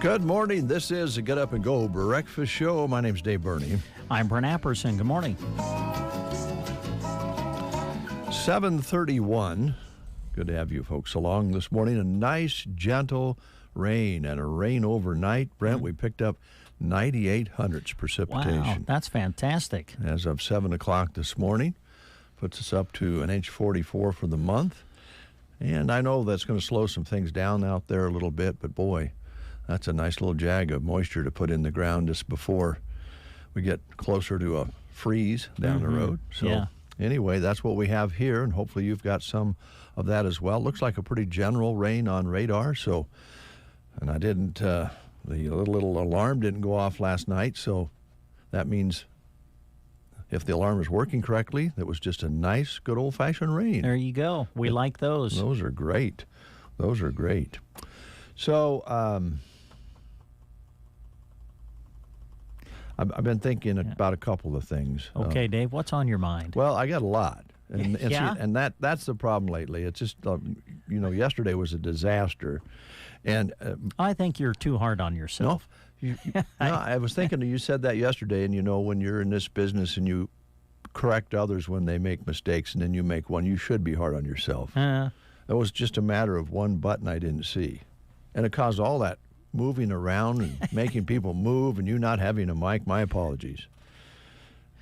Good morning. This is the Get Up and Go Breakfast Show. My name's Dave Burney. I'm Brent Apperson. Good morning. 7:31. Good to have you folks along this morning. A nice, gentle rain and a rain overnight. Brent, we picked up 98 hundredths precipitation. Wow, that's fantastic. As of 7 o'clock this morning. Puts us up to an inch 44 for the month. And I know that's going to slow some things down out there a little bit, but boy, that's a nice little jag of moisture to put in the ground just before we get closer to a freeze down the road. So anyway, that's what we have here, and hopefully you've got some of that as well. Looks like a pretty general rain on radar. So, and I didn't, the little alarm didn't go off last night, so that means if the alarm is working correctly, that was just a nice, good old-fashioned rain. There you go. We like those. Those are great. Those are great. So, I've been thinking about a couple of things. Okay, Dave, what's on your mind? Well, I got a lot. And, yeah? See, and that's the problem lately. It's just, yesterday was a disaster. And I think you're too hard on yourself. No, I was thinking you said that yesterday, and when you're in this business and you correct others when they make mistakes and then you make one, you should be hard on yourself. It was just a matter of one button I didn't see. And it caused all that moving around and making people move and you not having a mic. My apologies.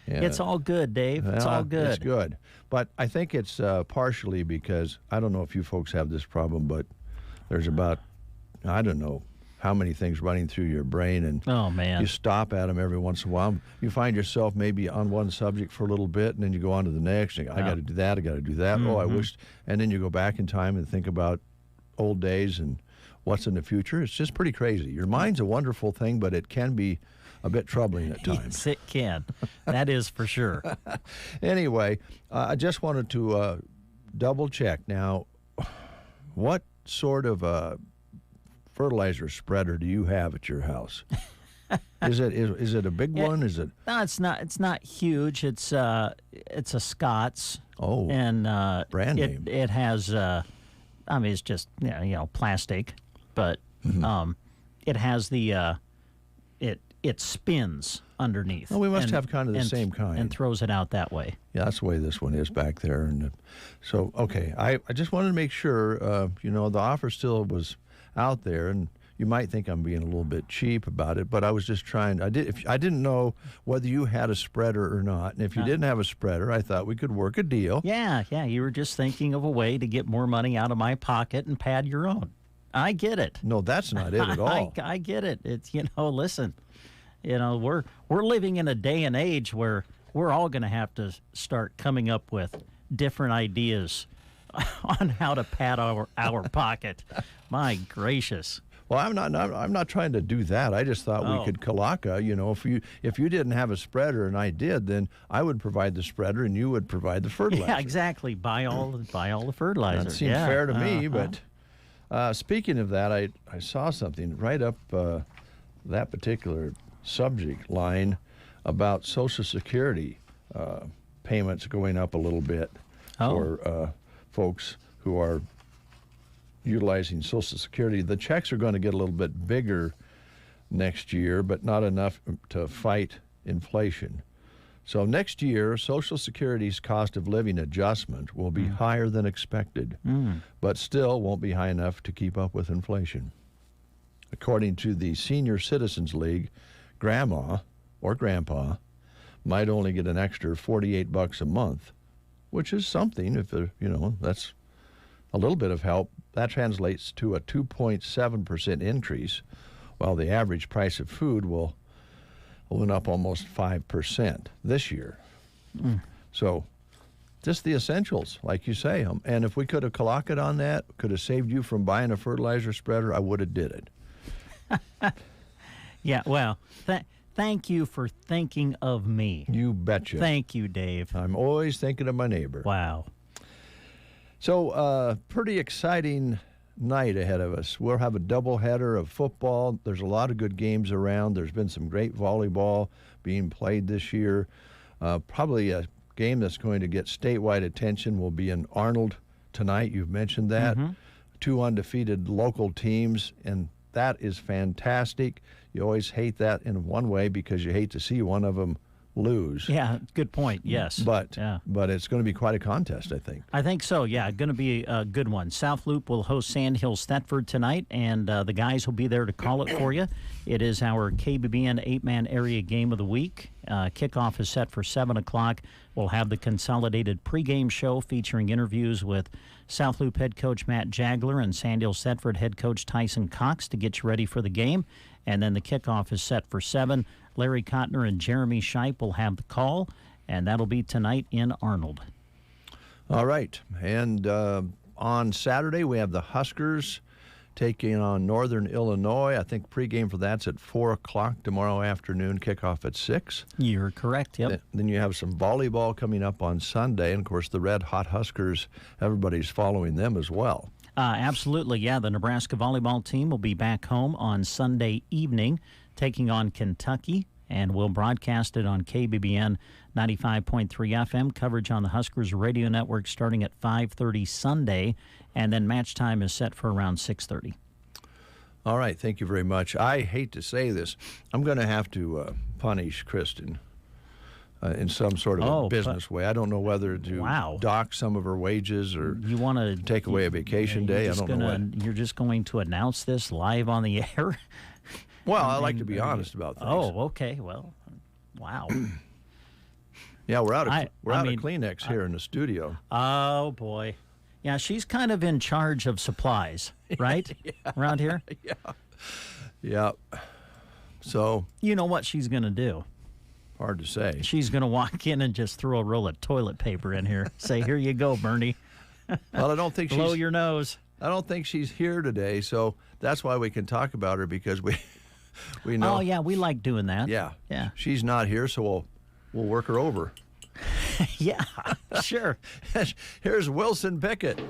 And it's all good, Dave. It's all good. It's good. But I think it's partially because, I don't know if you folks have this problem, but there's about, I don't know how many things running through your brain, and oh, man, you stop at them every once in a while. You find yourself maybe on one subject for a little bit, and then you go on to the next. And I got to do that. I got to do that. Oh, I wish. And then you go back in time and think about old days and what's in the future. It's just pretty crazy. Your mind's a wonderful thing, but it can be a bit troubling at times. Yes, it can. That is for sure. Anyway, I just wanted to double check. Now, what sort of fertilizer spreader do you have at your house? Is it a big one? Is it? No, it's not. It's not huge. It's a Scott's. Oh, and brand name. It has. It's just plastic, but it has the it spins underneath. Well, we must have kind of the same kind. And throws it out that way. Yeah, that's the way this one is back there. And so, okay, I just wanted to make sure, the offer still was out there, and you might think I'm being a little bit cheap about it, but I was just trying. I didn't know whether you had a spreader or not, and if you didn't have a spreader, I thought we could work a deal. Yeah, you were just thinking of a way to get more money out of my pocket and pad your own. I get it. No, that's not it at all. I get it. It's listen, we're living in a day and age where we're all going to have to start coming up with different ideas on how to pad our pocket. My gracious. Well, I'm not trying to do that. I just thought we could kalaka. If you didn't have a spreader and I did, then I would provide the spreader and you would provide the fertilizer. Yeah, exactly. Buy all the fertilizer. That seems fair to me. But speaking of that, I saw something right up that particular subject line about Social Security payments going up a little bit for folks who are utilizing Social Security. The checks are going to get a little bit bigger next year, but not enough to fight inflation. So next year, Social Security's cost of living adjustment will be higher than expected, but still won't be high enough to keep up with inflation. According to the Senior Citizens League, grandma or grandpa might only get an extra $48 a month, which is something. If that's a little bit of help. That translates to a 2.7% increase, while the average price of food went up almost 5% this year. So just the essentials, like you say. And if we could have collocated on that, could have saved you from buying a fertilizer spreader, I would have did it. Yeah, well, thank you for thinking of me. You betcha. Thank you, Dave. I'm always thinking of my neighbor. Wow. So, pretty exciting night ahead of us. We'll have a doubleheader of football. There's a lot of good games around. There's been some great volleyball being played this year. Probably a game that's going to get statewide attention will be in Arnold tonight. You've mentioned that. Mm-hmm. 2 undefeated local teams, and that is fantastic. You always hate that in one way because you hate to see one of them lose. Yeah, good point. Yes. But yeah. but it's going to be quite a contest, I think. I think so, yeah. Going to be a good one. South Loup will host Sandhills Thetford tonight, and the guys will be there to call it for you. It is our KBBN 8-man area game of the week. Kickoff is set for 7 o'clock. We'll have the consolidated pregame show featuring interviews with South Loup head coach Matt Jagler and Sandhills Thetford head coach Tyson Cox to get you ready for the game. And then the kickoff is set for 7. Larry Kottner and Jeremy Scheip will have the call, and that'll be tonight in Arnold. All right. And on Saturday, we have the Huskers taking on Northern Illinois. I think pregame for that's at 4 o'clock tomorrow afternoon, kickoff at 6. You're correct, yep. Then you have some volleyball coming up on Sunday. And, of course, the Red Hot Huskers, everybody's following them as well. Absolutely, yeah. The Nebraska volleyball team will be back home on Sunday evening, taking on Kentucky, and we'll broadcast it on KBBN 95.3 FM. Coverage on the Huskers radio network starting at 5:30 Sunday, and then match time is set for around 6:30. All right, thank you very much. I hate to say this. I'm going to have to punish Kristen in some sort of a business way. I don't know whether to dock some of her wages or you want to take away a vacation day. I don't know what. You're just going to announce this live on the air? Well, I like to be honest about things. Oh, okay. Well, wow. Yeah, we're out of Kleenex here in the studio. Oh, boy. Yeah, she's kind of in charge of supplies, right? Around here? Yeah. So. You know what she's going to do? Hard to say. She's going to walk in and just throw a roll of toilet paper in here. Say, here you go, Bernie. Well, I don't think blow your nose. I don't think she's here today, so that's why we can talk about her, because we know. Oh, yeah, we like doing that. Yeah. Yeah. She's not here, so we'll work her over. Yeah, sure. Here's Wilson Pickett.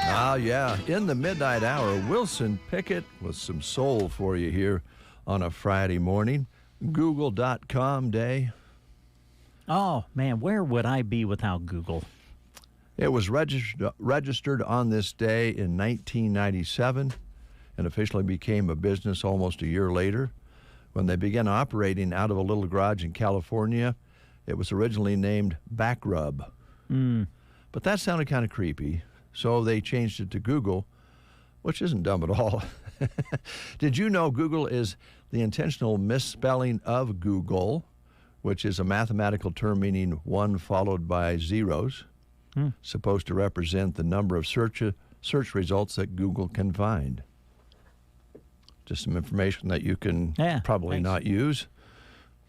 Ah, yeah. In the midnight hour, Wilson Pickett with some soul for you here on a Friday morning. Google.com day. Oh, man, where would I be without Google? It was registered on this day in 1997 and officially became a business almost a year later. When they began operating out of a little garage in California, it was originally named Backrub. But that sounded kind of creepy, so they changed it to Google, which isn't dumb at all. Did you know Google is the intentional misspelling of Google, which is a mathematical term meaning one followed by zeros, supposed to represent the number of search results that Google can find? Just some information that you can probably not use.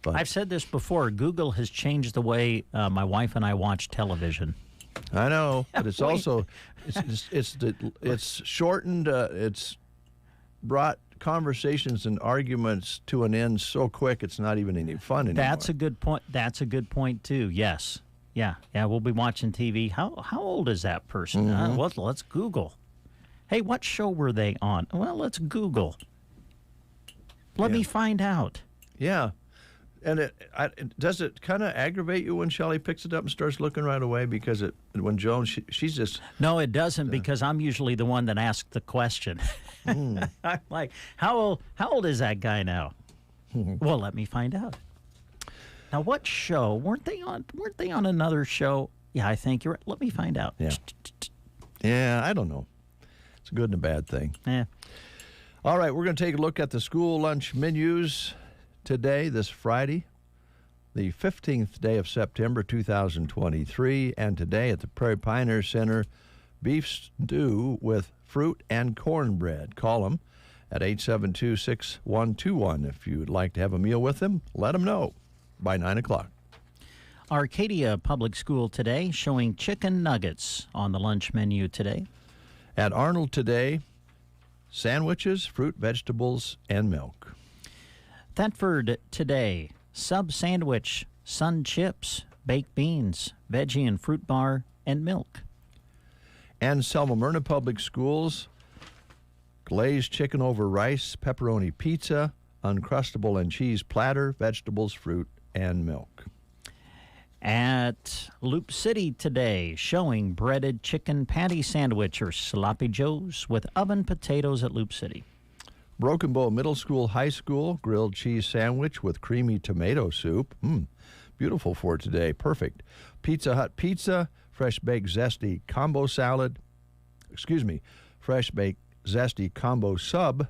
But I've said this before. Google has changed the way my wife and I watch television. I know, but it's also it's shortened. It's brought conversations and arguments to an end so quick it's not even any fun anymore. That's a good point. That's a good point too. Yes. Yeah. We'll be watching TV. How old is that person? Well, let's Google. Hey, what show were they on? Well, let's Google. Let me find out. Yeah. And does it kind of aggravate you when Shelley picks it up and starts looking right away? Because when Joan, she's just... No, it doesn't, because I'm usually the one that asks the question. I'm like, how old is that guy now? Well, let me find out. Now, what show? Weren't they on another show? Yeah, I think you're right. Let me find out. Yeah, I don't know. It's a good and a bad thing. Yeah. All right, we're going to take a look at the school lunch menus today, this Friday, the 15th day of September 2023, and today at the Prairie Pioneer Center, beef stew with fruit and cornbread. Call them at 872-6121. If you'd like to have a meal with them, let them know by 9 o'clock. Arcadia Public School today showing chicken nuggets on the lunch menu today. At Arnold today, sandwiches, fruit, vegetables, and milk. Thetford today, sub sandwich, sun chips, baked beans, veggie and fruit bar, and milk. And Selma Myrna Public Schools, glazed chicken over rice, pepperoni pizza, Uncrustable and cheese platter, vegetables, fruit, and milk. At Loup City today, showing breaded chicken patty sandwich or sloppy joes with oven potatoes at Loup City. Broken Bow Middle School, High School, grilled cheese sandwich with creamy tomato soup. Beautiful for today. Perfect. Pizza Hut pizza, fresh baked zesty combo salad. Fresh baked zesty combo sub,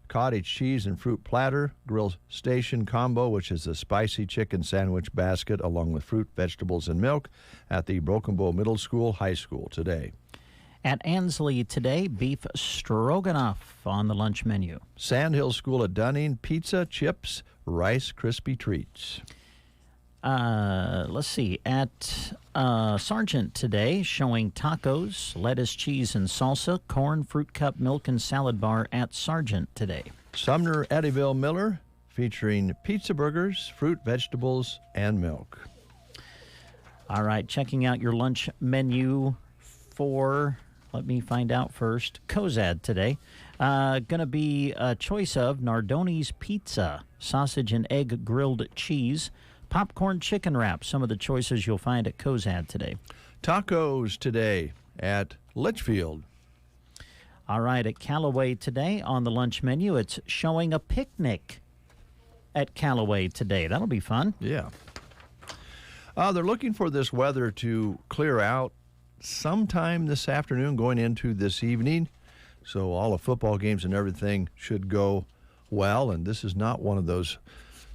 cottage cheese and fruit platter, grill station combo, which is a spicy chicken sandwich basket along with fruit, vegetables, and milk at the Broken Bow Middle School, High School today. At Ansley today, beef stroganoff on the lunch menu. Sandhill School at Dunning, pizza, chips, Rice Krispie treats. Let's see. At Sargent today, showing tacos, lettuce, cheese, and salsa, corn, fruit cup, milk, and salad bar at Sargent today. Sumner Eddyville Miller, featuring pizza burgers, fruit, vegetables, and milk. All right, checking out your lunch menu for... Let me find out first. Cozad today. Going to be a choice of Nardoni's pizza, sausage and egg grilled cheese, popcorn chicken wrap. Some of the choices you'll find at Cozad today. Tacos today at Litchfield. All right, at Callaway today on the lunch menu, it's showing a picnic at Callaway today. That'll be fun. Yeah. They're looking for this weather to clear out sometime this afternoon going into this evening. So all the football games and everything should go well. And this is not one of those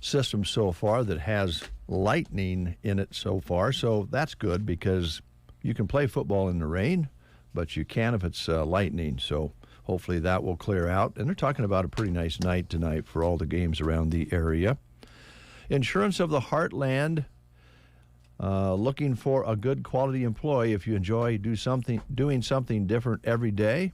systems so far that has lightning in it so far. So that's good because you can play football in the rain, but you can't if it's lightning. So hopefully that will clear out. And they're talking about a pretty nice night tonight for all the games around the area. Insurance of the Heartland. Looking for a good quality employee. If you enjoy doing something different every day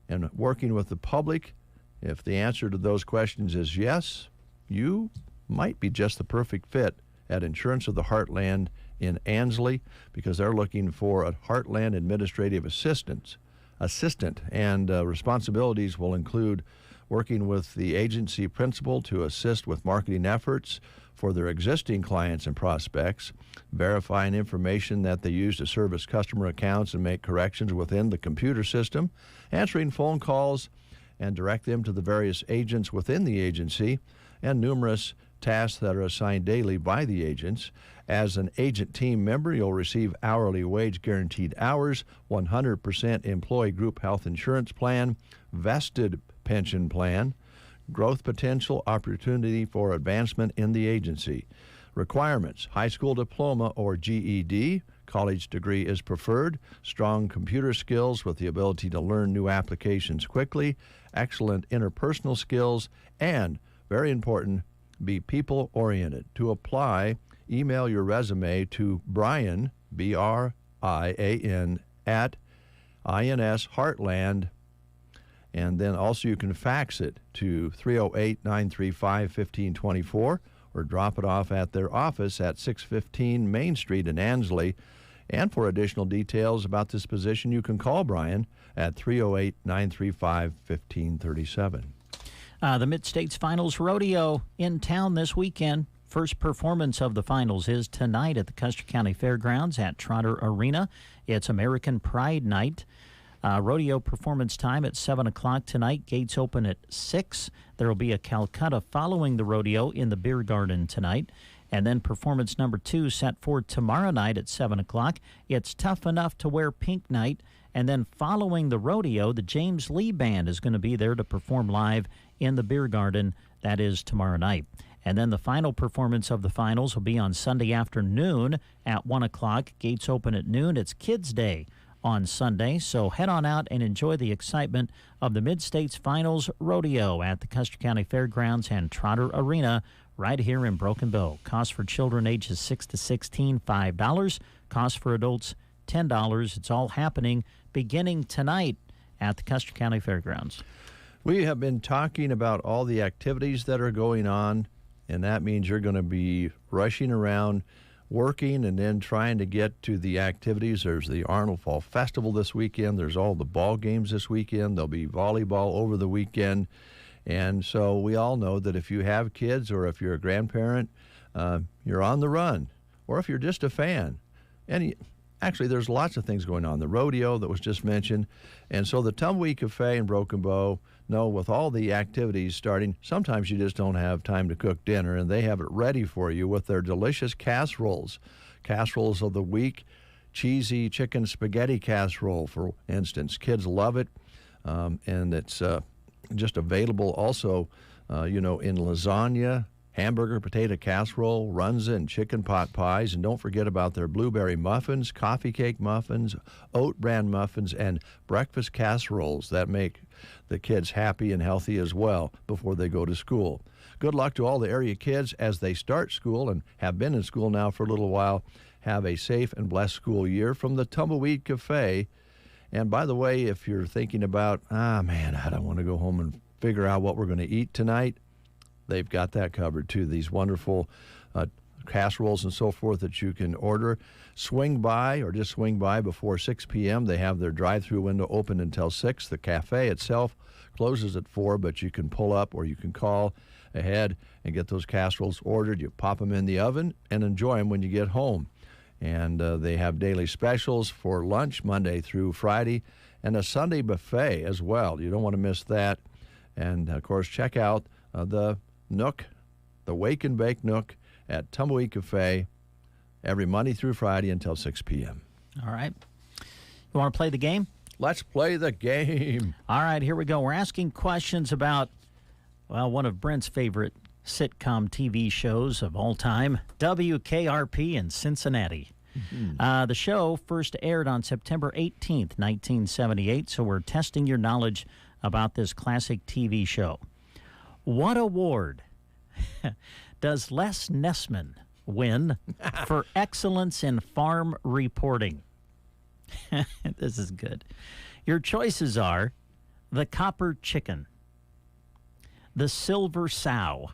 and working with the public, if the answer to those questions is yes, you might be just the perfect fit at Insurance of the Heartland in Ansley because they're looking for a Heartland administrative assistant assistant, and responsibilities will include working with the agency principal to assist with marketing efforts for their existing clients and prospects, verifying information that they use to service customer accounts and make corrections within the computer system, answering phone calls and direct them to the various agents within the agency, and numerous tasks that are assigned daily by the agents. As an agent team member, you'll receive hourly wage guaranteed hours, 100% employee group health insurance plan, vested pension plan, growth potential, opportunity for advancement in the agency. Requirements: high school diploma or GED, college degree is preferred, strong computer skills with the ability to learn new applications quickly, excellent interpersonal skills, and, very important, be people-oriented. To apply, email your resume to Brian, B-R-I-A-N, at INS Heartland. And then also you can fax it to 308-935-1524 or drop it off at their office at 615 Main Street in Ansley. And for additional details about this position, you can call Brian at 308-935-1537. The Mid-States Finals Rodeo in town this weekend. First performance of the finals is tonight at the Custer County Fairgrounds at Trotter Arena. It's American Pride Night. Rodeo performance time at 7 o'clock tonight. Gates open at 6. There will be a Calcutta following the rodeo in the beer garden tonight. And then performance number 2 set for tomorrow night at 7 o'clock. It's Tough Enough to Wear Pink Night. And then following the rodeo, the James Lee Band is going to be there to perform live in the beer garden. That is tomorrow night. And then the final performance of the finals will be on Sunday afternoon at 1 o'clock. Gates open at noon. It's Kids Day on Sunday, so head on out and enjoy the excitement of the Mid-States Finals Rodeo at the Custer County Fairgrounds and Trotter Arena right here in Broken Bow. Cost for children ages 6 to 16, $5. Cost for adults, $10. It's all happening beginning tonight at the Custer County Fairgrounds. We have been talking about all the activities that are going on, and that means you're going to be rushing around working and then trying to get to the activities. There's the Arnold Fall Festival this weekend. There's all the ball games this weekend. There'll be volleyball over the weekend. And so we all know that if you have kids or if you're a grandparent, you're on the run. Or if you're just a fan. Actually, there's lots of things going on. The rodeo that was just mentioned. And so the Tumbleweed Cafe in Broken Bow, with all the activities starting, sometimes you just don't have time to cook dinner, and they have it ready for you with their delicious casseroles. Casseroles of the week, cheesy chicken spaghetti casserole, for instance. Kids love it, and it's just available also, in lasagna, hamburger potato casserole, runza, and chicken pot pies. And don't forget about their blueberry muffins, coffee cake muffins, oat bran muffins, and breakfast casseroles that make the kids happy and healthy as well before they go to school. Good luck to all the area kids as they start school and have been in school now for a little while. Have a safe and blessed school year from the Tumbleweed Cafe. And by the way, if you're thinking about, I don't want to go home and figure out what we're going to eat tonight, they've got that covered too. These wonderful casseroles and so forth that you can order. Swing by before 6 p.m. They have their drive-through window open until 6. The cafe itself closes at 4, but you can pull up or you can call ahead and get those casseroles ordered. You pop them in the oven and enjoy them when you get home. And they have daily specials for lunch Monday through Friday and a Sunday buffet as well. You don't want to miss that. And, of course, check out the Nook, the Wake and Bake Nook at Tumbleweed Cafe every Monday through Friday until 6 p.m. All right. You want to play the game? Let's play the game. All right, here we go. We're asking questions about, one of Brent's favorite sitcom TV shows of all time, WKRP in Cincinnati. Mm-hmm. The show first aired on September 18th, 1978, so we're testing your knowledge about this classic TV show. What award does Les Nessman win for excellence in farm reporting? This is good. Your choices are the Copper Chicken, the Silver Sow,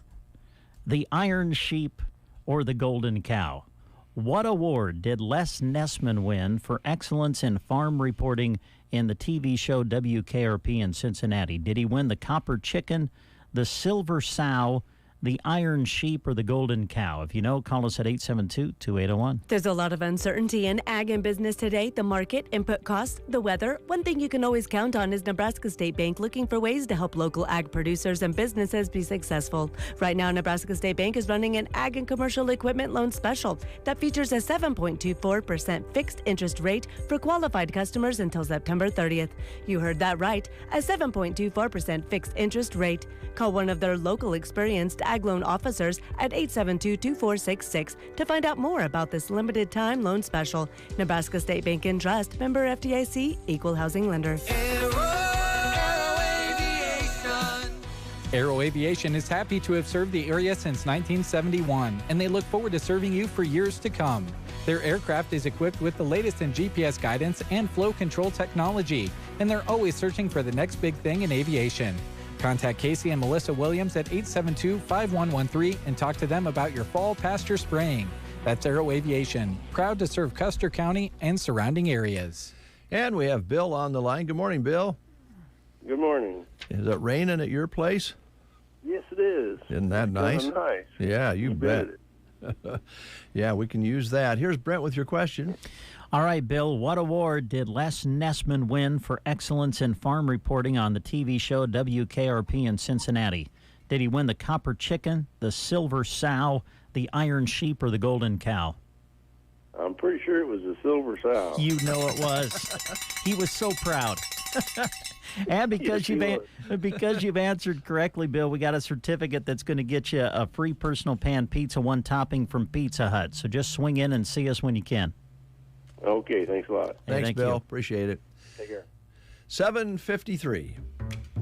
the Iron Sheep, or the Golden Cow. What award did Les Nessman win for excellence in farm reporting in the TV show WKRP in Cincinnati? Did he win the Copper Chicken, the Silver Sow, the Iron Sheep, or the Golden Cow? If you know, call us at 872-2801. There's a lot of uncertainty in ag and business today. The market, input costs, the weather. One thing you can always count on is Nebraska State Bank looking for ways to help local ag producers and businesses be successful. Right now, Nebraska State Bank is running an ag and commercial equipment loan special that features a 7.24% fixed interest rate for qualified customers until September 30th. You heard that right, a 7.24% fixed interest rate. Call one of their local experienced ag loan officers at 872-2466 to find out more about this limited time loan special. Nebraska State Bank and Trust, member FDIC, equal housing lender. Aero Aviation is happy to have served the area since 1971, and they look forward to serving you for years to come. Their aircraft is equipped with the latest in GPS guidance and flow control technology, and they're always searching for the next big thing in aviation. Contact Casey and Melissa Williams at 872-5113 and talk to them about your fall pasture spraying. That's Aero Aviation, proud to serve Custer County and surrounding areas. And we have Bill on the line. Good morning, Bill. Good morning. Is it raining at your place? Yes, it is. Isn't that nice? Nice. Yeah, you bet. Yeah, we can use that. Here's Brent with your question. All right, Bill, what award did Les Nessman win for excellence in farm reporting on the TV show WKRP in Cincinnati? Did he win the Copper Chicken, the Silver Sow, the Iron Sheep, or the Golden Cow? I'm pretty sure it was the Silver Sow. You know it was. He was so proud. And because you've answered correctly, Bill, we got a certificate that's going to get you a free personal pan pizza, one topping from Pizza Hut. So just swing in and see us when you can. Okay, thanks a lot. Thanks, thank Bill. you. Appreciate it. Take care. 7:53.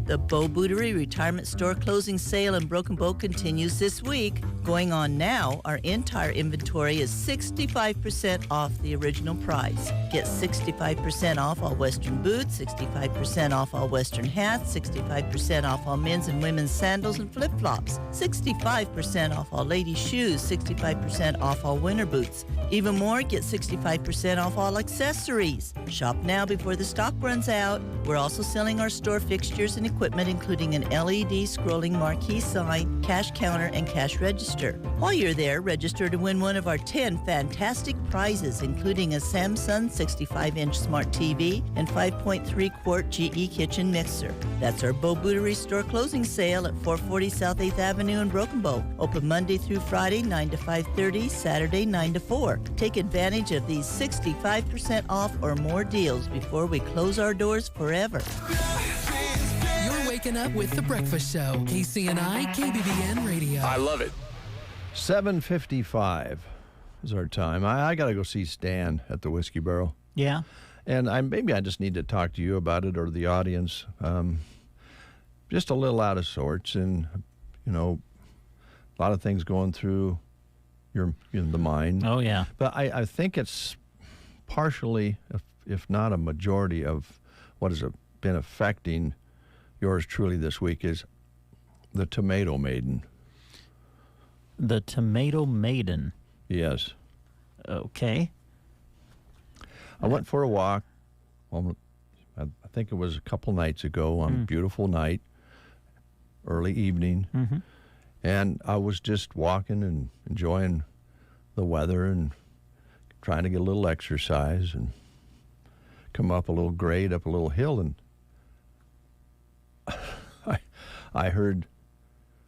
The Bow Bootery Retirement Store closing sale in Broken Bow continues this week. Going on now, our entire inventory is 65% off the original price. Get 65% off all Western boots, 65% off all Western hats, 65% off all men's and women's sandals and flip-flops, 65% off all ladies' shoes, 65% off all winter boots. Even more, get 65% off all accessories. Shop now before the stock runs out. We're also selling our store fixtures and equipment, including an LED scrolling marquee sign, cash counter, and cash register. While you're there, register to win one of our 10 fantastic prizes, including a Samsung 65-inch smart TV and 5.3-quart GE kitchen mixer. That's our Bow Bootery store closing sale at 440 South 8th Avenue in Broken Bow. Open Monday through Friday, 9 to 5:30, Saturday, 9 to 4. Take advantage of these 65% off or more deals before we close our doors forever. You're waking up with The Breakfast Show. KCNI, KBBN Radio. I love it. 7:55 is our time. I got to go see Stan at the Whiskey Barrel. Yeah? And maybe I just need to talk to you about it or the audience. Just a little out of sorts, and, you know, a lot of things going through the mind. Oh, yeah. But I think it's partially, if not a majority, of what has been affecting yours truly this week is the Tomato Maiden. The Tomato Maiden. Yes. Okay. I went for a walk. Well, I think it was a couple nights ago on a beautiful night, early evening. Mm-hmm. And I was just walking and enjoying the weather and trying to get a little exercise and come up a little grade, up a little hill, and I heard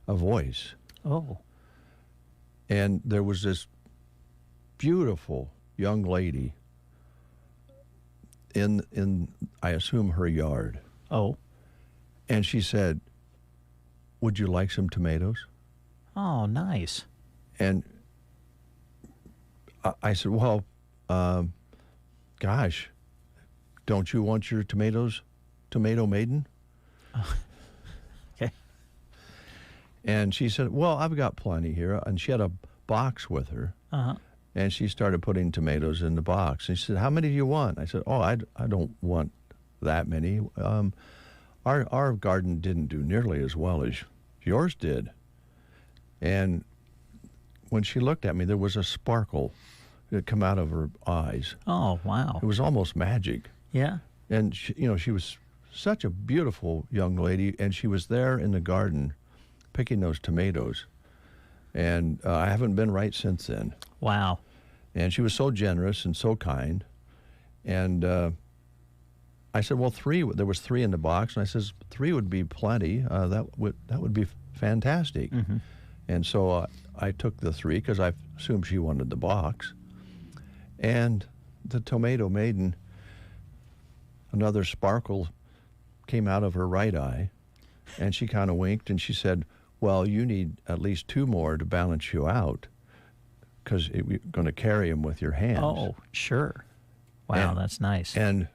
a voice. Oh. And there was this beautiful young lady in I assume her yard. Oh. And she said, "Would you like some tomatoes?" Oh, nice. And I said, "Well, gosh, don't you want your tomatoes, Tomato Maiden?" Okay. And she said, "Well, I've got plenty here." And she had a box with her. Uh-huh. And she started putting tomatoes in the box. And she said, "How many do you want?" I said, "Oh, I don't want that many. Our garden didn't do nearly as well as yours did." And when she looked at me, there was a sparkle come out of her eyes. Oh, wow. It was almost magic. Yeah. And she was such a beautiful young lady, and she was there in the garden picking those tomatoes. And I haven't been right since then. Wow. And she was so generous and so kind. And I said, well, there was 3 in the box. And I says, 3 would be plenty. That would be fantastic. Mm-hmm. And so I took the 3 because I assumed she wanted the box. And the tomato maiden, another sparkle came out of her right eye. And she kind of winked and she said, well, you need at least 2 more to balance you out because you're going to carry them with your hands. Oh, sure. Wow, that's nice. And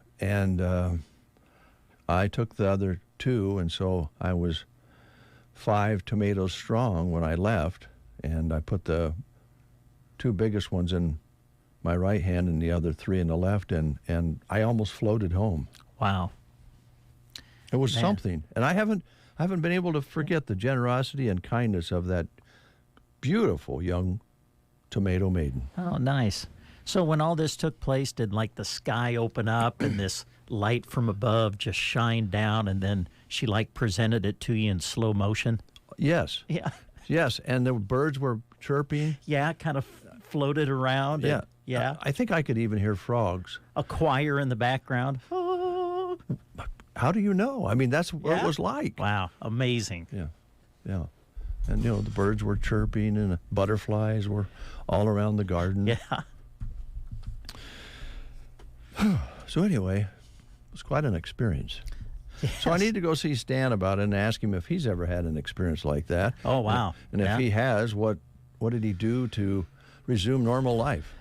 I took the other 2, and so I was 5 tomatoes strong when I left, and I put the 2 biggest ones in my right hand and the other 3 in the left, and I almost floated home. Wow. It was Man. something, and I haven't been able to forget the generosity and kindness of that beautiful young tomato maiden. Oh, nice. So when all this took place, did like the sky open up and this light from above just shine down, and then she like presented it to you in slow motion? Yes. Yeah. Yes, and the birds were chirping. Yeah, kind of floated around. Yeah. Yeah. I think I could even hear frogs. A choir in the background. How do you know? I mean, that's what it was like. Wow, amazing. Yeah, yeah. And, the birds were chirping and the butterflies were all around the garden. Yeah. So anyway, it was quite an experience. Yes. So I need to go see Stan about it and ask him if he's ever had an experience like that. Oh, wow. And if he has, what did he do to resume normal life?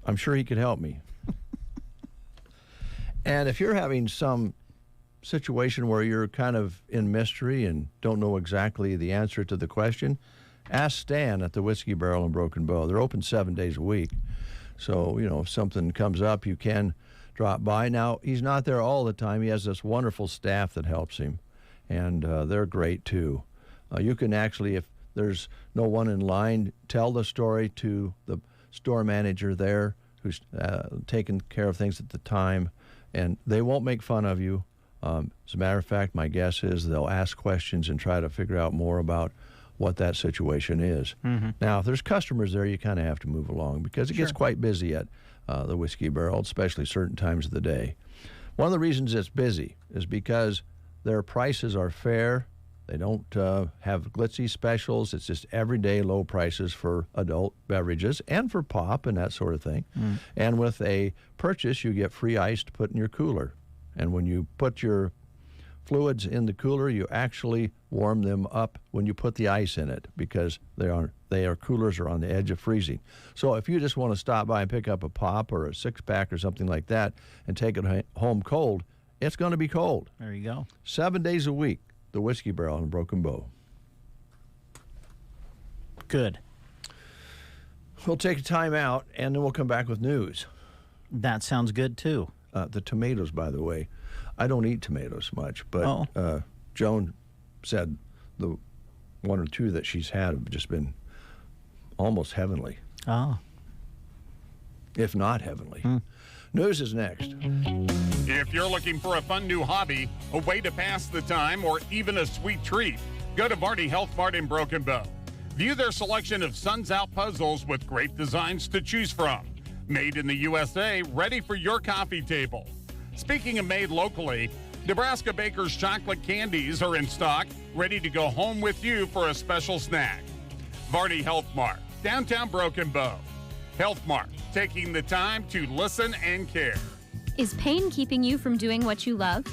I'm sure he could help me. And if you're having some situation where you're kind of in mystery and don't know exactly the answer to the question, ask Stan at the Whiskey Barrel and Broken Bow. They're open 7 days a week. So, if something comes up, you can drop by. Now, he's not there all the time. He has this wonderful staff that helps him, and they're great, too. You can actually, if there's no one in line, tell the story to the store manager there who's taking care of things at the time, and they won't make fun of you. As a matter of fact, my guess is they'll ask questions and try to figure out more about what that situation is. Mm-hmm. Now, if there's customers there, you kind of have to move along because it gets quite busy at the Whiskey Barrel, especially certain times of the day. One of the reasons it's busy is because their prices are fair. They don't have glitzy specials. It's just everyday low prices for adult beverages and for pop and that sort of thing. Mm. And with a purchase, you get free ice to put in your cooler. And when you put your fluids in the cooler, you actually warm them up when you put the ice in it because their coolers are on the edge of freezing. So if you just want to stop by and pick up a pop or a 6-pack or something like that and take it home cold, it's going to be cold. There you go. 7 days a week, the Whiskey Barrel and Broken Bow. Good. We'll take a time out and then we'll come back with news. That sounds good too. The tomatoes, by the way, I don't eat tomatoes much, but Joan said the 1 or 2 that she's had have just been almost heavenly. Oh. If not heavenly. News is next. If you're looking for a fun new hobby, a way to pass the time, or even a sweet treat, go to Vardy Health Mart in Broken Bow. View their selection of Suns Out puzzles with great designs to choose from. Made in the USA, ready for your coffee table. Speaking of made locally, Nebraska Baker's chocolate candies are in stock, ready to go home with you for a special snack. Vardy Health Mart, downtown Broken Bow. Health Mart, taking the time to listen and care. Is pain keeping you from doing what you love?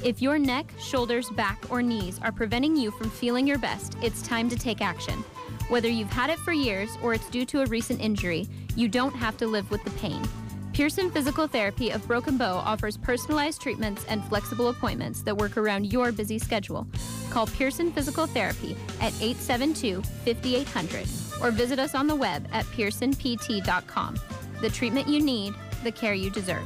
If your neck, shoulders, back, or knees are preventing you from feeling your best, it's time to take action. Whether you've had it for years or it's due to a recent injury, you don't have to live with the pain. Pearson Physical Therapy of Broken Bow offers personalized treatments and flexible appointments that work around your busy schedule. Call Pearson Physical Therapy at 872-5800 or visit us on the web at pearsonpt.com. The treatment you need, the care you deserve.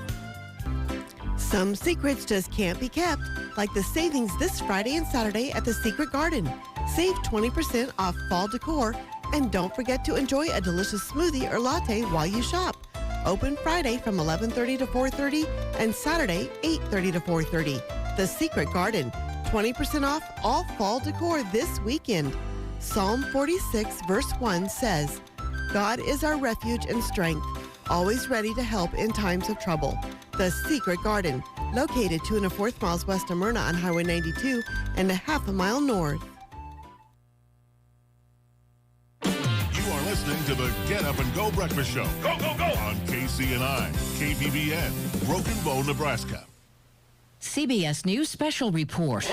Some secrets just can't be kept, like the savings this Friday and Saturday at the Secret Garden. Save 20% off fall decor And don't forget to enjoy a delicious smoothie or latte while you shop. Open Friday from 11:30 to 4:30 and Saturday 8:30 to 4:30. The Secret Garden, 20% off all fall decor this weekend. Psalm 46 verse 1 says, God is our refuge and strength, always ready to help in times of trouble. The Secret Garden, located 2 1/4 miles west of Myrna on Highway 92 and a half a mile north. You are listening to the Get Up and Go Breakfast Show. Go, go, go! On KCNI, KBBN, Broken Bow, Nebraska. CBS News Special Report.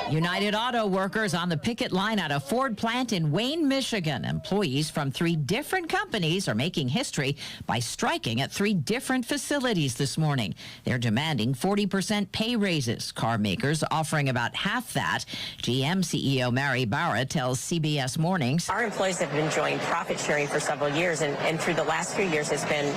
United Auto Workers on the picket line at a Ford plant in Wayne, Michigan. Employees from 3 different companies are making history by striking at 3 different facilities this morning. They're demanding 40% pay raises. Car makers offering about half that. GM CEO Mary Barra tells CBS Mornings. Our employees have been enjoying profit sharing for several years, and through the last few years it's been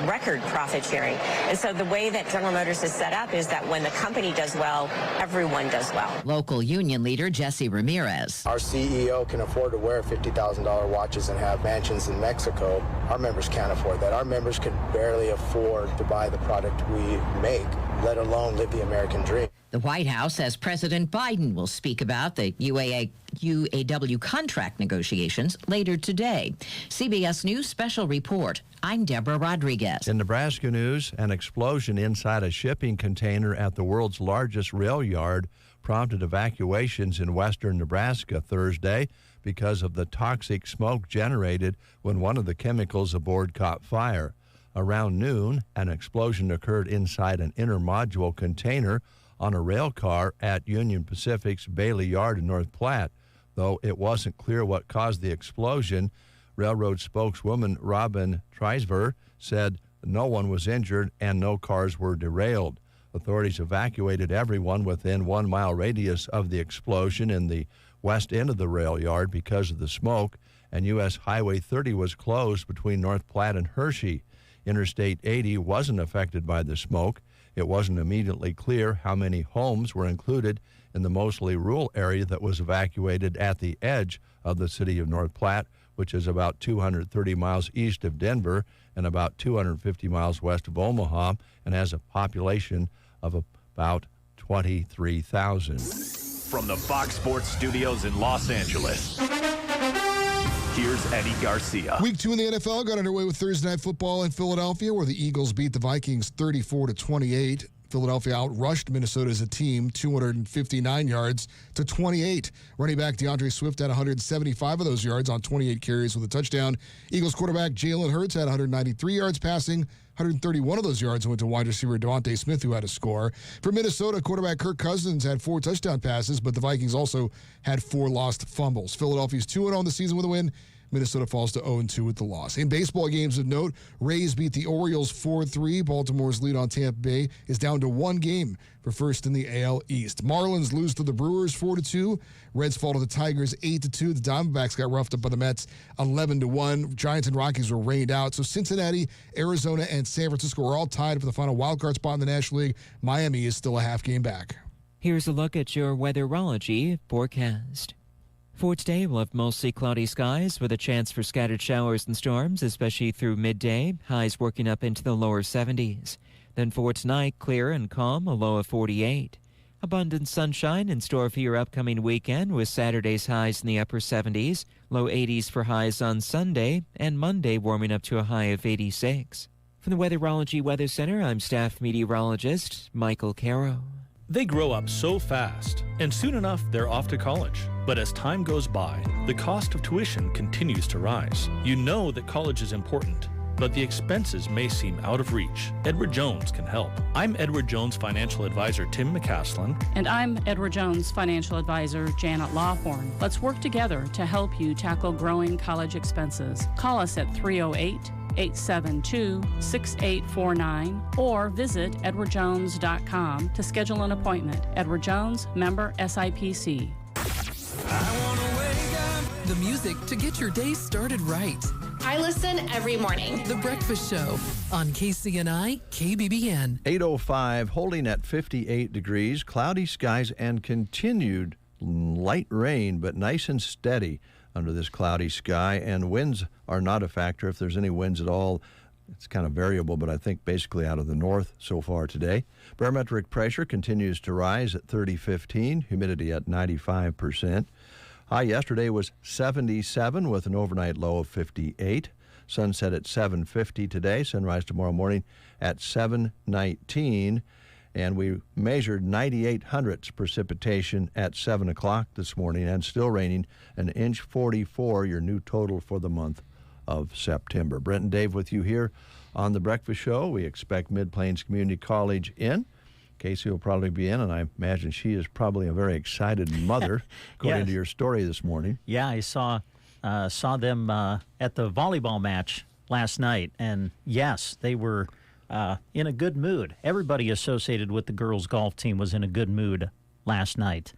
record profit sharing. And so the way that General Motors is set up is that when the company does well, everyone does well. Local union leader Jesse Ramirez. Our CEO can afford to wear $50,000 watches and have mansions in Mexico. Our members can't afford that. Our members can barely afford to buy the product we make, let alone live the American dream. The White House says President Biden will speak about the UAW contract negotiations later today. CBS News Special Report. I'm Deborah Rodriguez. In Nebraska news, an explosion inside a shipping container at the world's largest rail yard prompted evacuations in western Nebraska Thursday because of the toxic smoke generated when one of the chemicals aboard caught fire. Around noon, an explosion occurred inside an intermodule container on a rail car at Union Pacific's Bailey Yard in North Platte. Though it wasn't clear what caused the explosion, railroad spokeswoman Robin Treisver said no one was injured and no cars were derailed. Authorities evacuated everyone within 1 mile radius of the explosion in the west end of the rail yard because of the smoke, and U.S. Highway 30 was closed between North Platte and Hershey. Interstate 80 wasn't affected by the smoke. It wasn't immediately clear how many homes were included in the mostly rural area that was evacuated at the edge of the city of North Platte, which is about 230 miles east of Denver and about 250 miles west of Omaha, and has a population of about 23,000. From the Fox Sports Studios in Los Angeles, here's Eddie Garcia. Week 2 in the NFL got underway with Thursday Night Football in Philadelphia, where the Eagles beat the Vikings 34-28. Philadelphia outrushed Minnesota as a team, 259 yards to 28. Running back DeAndre Swift had 175 of those yards on 28 carries with a touchdown. Eagles quarterback Jalen Hurts had 193 yards passing. 131 of those yards went to wide receiver Devontae Smith, who had a score. For Minnesota, quarterback Kirk Cousins had 4 touchdown passes, but the Vikings also had 4 lost fumbles. Philadelphia's 2-0 on the season with a win. Minnesota falls to 0-2 with the loss. In baseball games of note, Rays beat the Orioles 4-3. Baltimore's lead on Tampa Bay is down to 1 game for first in the AL East. Marlins lose to the Brewers 4-2. Reds fall to the Tigers 8-2. The Diamondbacks got roughed up by the Mets 11-1. Giants and Rockies were rained out. So Cincinnati, Arizona, and San Francisco are all tied for the final wildcard spot in the National League. Miami is still a half game back. Here's a look at your weatherology forecast. For today, we'll have mostly cloudy skies with a chance for scattered showers and storms, especially through midday, highs working up into the lower 70s. Then for tonight, clear and calm, a low of 48. Abundant sunshine in store for your upcoming weekend with Saturday's highs in the upper 70s, low 80s for highs on Sunday, and Monday warming up to a high of 86. From the Weatherology Weather Center, I'm staff meteorologist Michael Caro. They grow up so fast, and soon enough they're off to college. But as time goes by, the cost of tuition continues to rise. You know that college is important, but the expenses may seem out of reach. Edward Jones can help. I'm Edward Jones financial advisor Tim McCaslin. And I'm Edward Jones financial advisor Janet Lawhorn. Let's work together to help you tackle growing college expenses. Call us at 308-872-6849 or visit edwardjones.com to schedule an appointment. Edward Jones, member SIPC. The music to get your day started right. I listen every morning. The Breakfast Show on KCNI, KBBN. 8:05, holding at 58 degrees, cloudy skies, and continued light rain, but nice and steady under this cloudy sky, and winds are not a factor. If there's any winds at all, it's kind of variable, but I think basically out of the north so far today. Barometric pressure continues to rise at 3015, humidity at 95%. High yesterday was 77 with an overnight low of 58. Sunset at 7:50 today, sunrise tomorrow morning at 7:19. And we measured 98 hundredths precipitation at 7 o'clock this morning, and still raining, an inch 44, your new total for the month of September. Brent and Dave with you here on The Breakfast Show. We expect Mid-Plains Community College in. Casey will probably be in, and I imagine she is probably a very excited mother, according to your story this morning. Yeah, I saw them at the volleyball match last night, and yes, they were in a good mood. Everybody associated with the girls' golf team was in a good mood last night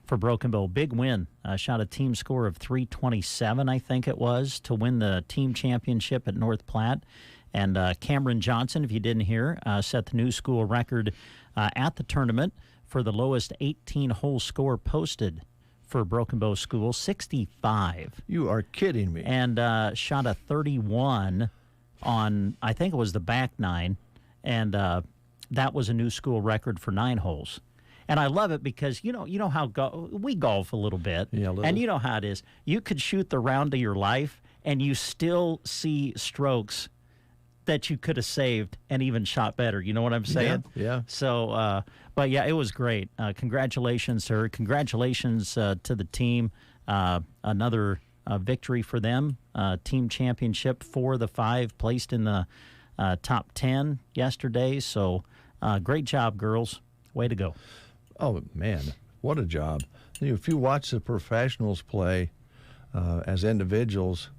for Broken Bow. Big win. Shot a team score of 327, I think it was, to win the team championship at North Platte. And Cameron Johnson, if you didn't hear, set the new school record at the tournament for the lowest 18-hole score posted for Broken Bow School, 65. You are kidding me. And shot a 31 on, I think it was the back nine, and that was a new school record for 9 holes. And I love it because you know how we golf a little bit, and you know how it is. You could shoot the round of your life, and you still see strokes that you could have saved and even shot better. You know what I'm saying? Yeah. So, but yeah, it was great. Congratulations to her. Congratulations to the team. Another victory for them. Team championship for the 5, placed in the top 10 yesterday. So, great job, girls. Way to go. Oh, man, what a job. If you watch the professionals play as individuals,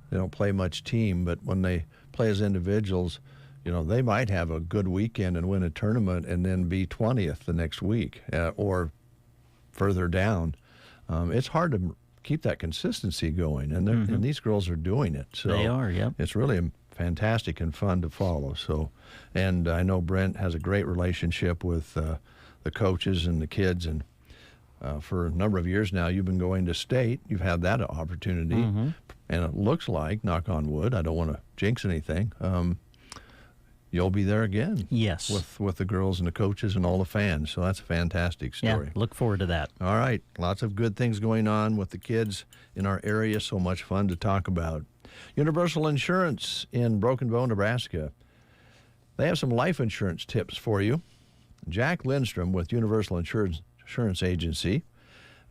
they don't play much team, but when they play as individuals, they might have a good weekend and win a tournament and then be 20th the next week or further down. It's hard to keep that consistency going, and, and these girls are doing it. So they are, yep. It's really fantastic and fun to follow. So, and I know Brent has a great relationship with the coaches and the kids, and for a number of years now, you've been going to state. You've had that opportunity, and it looks like, knock on wood, I don't want to jinx anything, you'll be there again. Yes. With the girls and the coaches and all the fans. So that's a fantastic story. Yeah, look forward to that. All right. Lots of good things going on with the kids in our area. So much fun to talk about. Universal Insurance in Broken Bow, Nebraska. They have some life insurance tips for you. Jack Lindstrom with Universal Insurance Agency,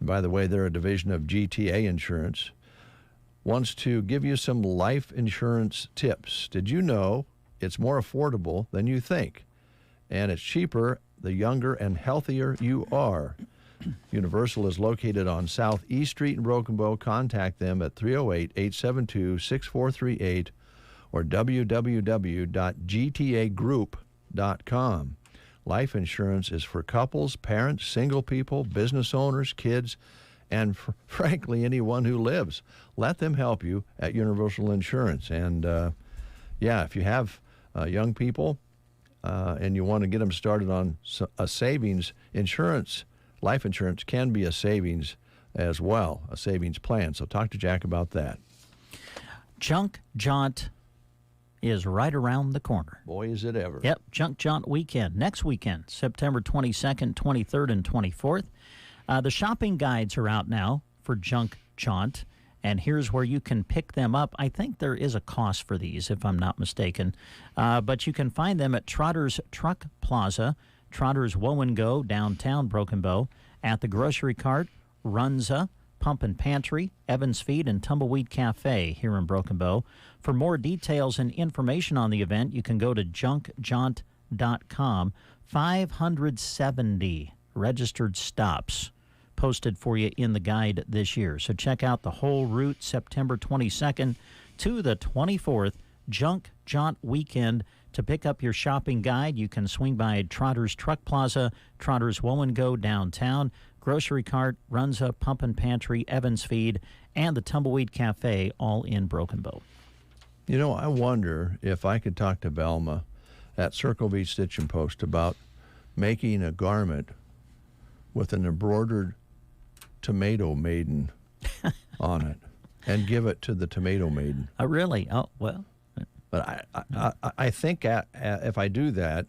and by the way, they're a division of GTA Insurance, wants to give you some life insurance tips. Did you know it's more affordable than you think? And it's cheaper the younger and healthier you are. Universal is located on South East Street in Broken Bow. Contact them at 308-872-6438 or www.gtagroup.com. Life insurance is for couples, parents, single people, business owners, kids, and frankly, anyone who lives. Let them help you at Universal Insurance. And if you have young people and you want to get them started on a savings, insurance, life insurance can be a savings as well, a savings plan. So talk to Jack about that. Junk Jaunt is right around the corner. Boy, is it ever. Yep, Junk Jaunt weekend. Next weekend, September 22nd, 23rd, and 24th. The shopping guides are out now for Junk Jaunt, and here's where you can pick them up. I think there is a cost for these, if I'm not mistaken. But you can find them at Trotter's Truck Plaza, Trotter's Woe and Go, downtown Broken Bow, at the Grocery Cart, Runza, Pump and Pantry, Evans Feed, and Tumbleweed Cafe here in Broken Bow. For more details and information on the event, you can go to junkjaunt.com. 570 registered stops posted for you in the guide this year. So check out the whole route, September 22nd to the 24th, Junk Jaunt weekend. To pick up your shopping guide, you can swing by Trotter's Truck Plaza, Trotter's Woe and Go downtown, Grocery Cart, Runza, Pump and Pantry, Evans Feed, and the Tumbleweed Cafe, all in Broken Bow. You know, I wonder if I could talk to Velma at Circle V Stitch and Post about making a garment with an embroidered Tomato Maiden on it and give it to the Tomato Maiden. Oh, really? Oh, well. But I think if I do that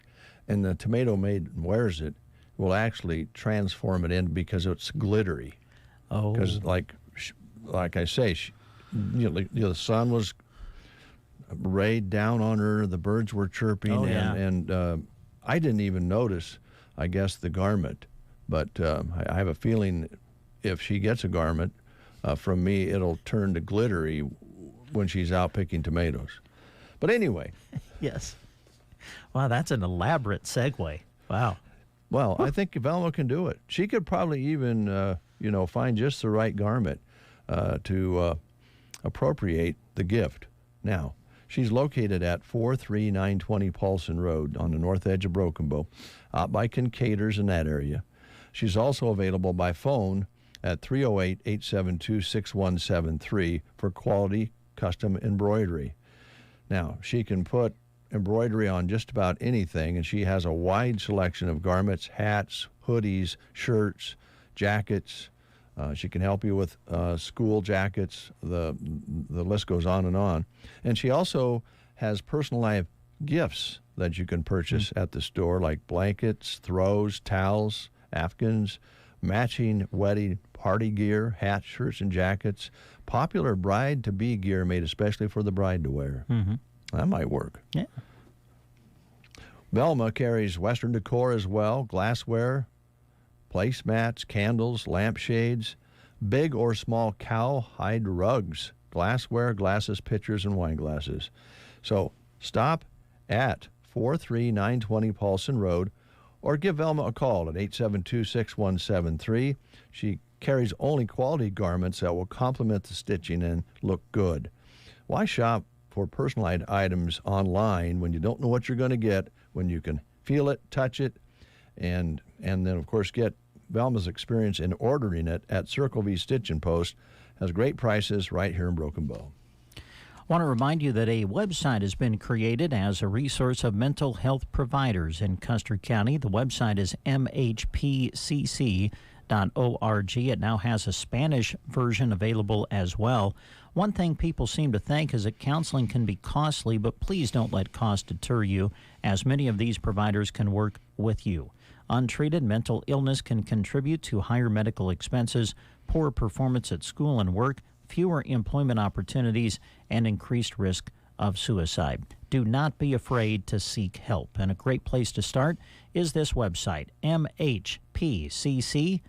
and the Tomato Maiden wears it, we'll actually transform it in because it's glittery. Oh. Because like I say, the sun was rayed down on her, the birds were chirping, and I didn't even notice, I guess, the garment. But I have a feeling if she gets a garment from me, it'll turn to glittery when she's out picking tomatoes. But anyway. Yes. Wow, that's an elaborate segue. Wow. Well, I think Velma can do it. She could probably even, find just the right garment to appropriate the gift. Now, she's located at 43920 Paulson Road on the north edge of Broken Bow, out by Kincaiders in that area. She's also available by phone at 308-872-6173 for quality custom embroidery. Now, she can put embroidery on just about anything, and she has a wide selection of garments, hats, hoodies, shirts, jackets. She can help you with school jackets. The list goes on. And she also has personalized gifts that you can purchase at the store, like blankets, throws, towels, afghans, matching wedding party gear, hats, shirts, and jackets, popular bride-to-be gear made especially for the bride to wear. Mm-hmm. That might work. Yeah. Velma carries Western decor as well, glassware, placemats, candles, lampshades, big or small cowhide rugs, glassware, glasses, pitchers, and wine glasses. So stop at 43920 Paulson Road or give Velma a call at 872-6173. She carries only quality garments that will complement the stitching and look good. Why shop for personalized items online when you don't know what you're going to get, when you can feel it, touch it, and then, of course, get Velma's experience in ordering it at Circle V Stitch and Post. Has great prices right here in Broken Bow. I want to remind you that a website has been created as a resource of mental health providers in Custer County. The website is mhpcc.org. It now has a Spanish version available as well. One thing people seem to think is that counseling can be costly, but please don't let cost deter you, as many of these providers can work with you. Untreated mental illness can contribute to higher medical expenses, poor performance at school and work, fewer employment opportunities, and increased risk of suicide. Do not be afraid to seek help. And a great place to start is this website, mhpcc.org.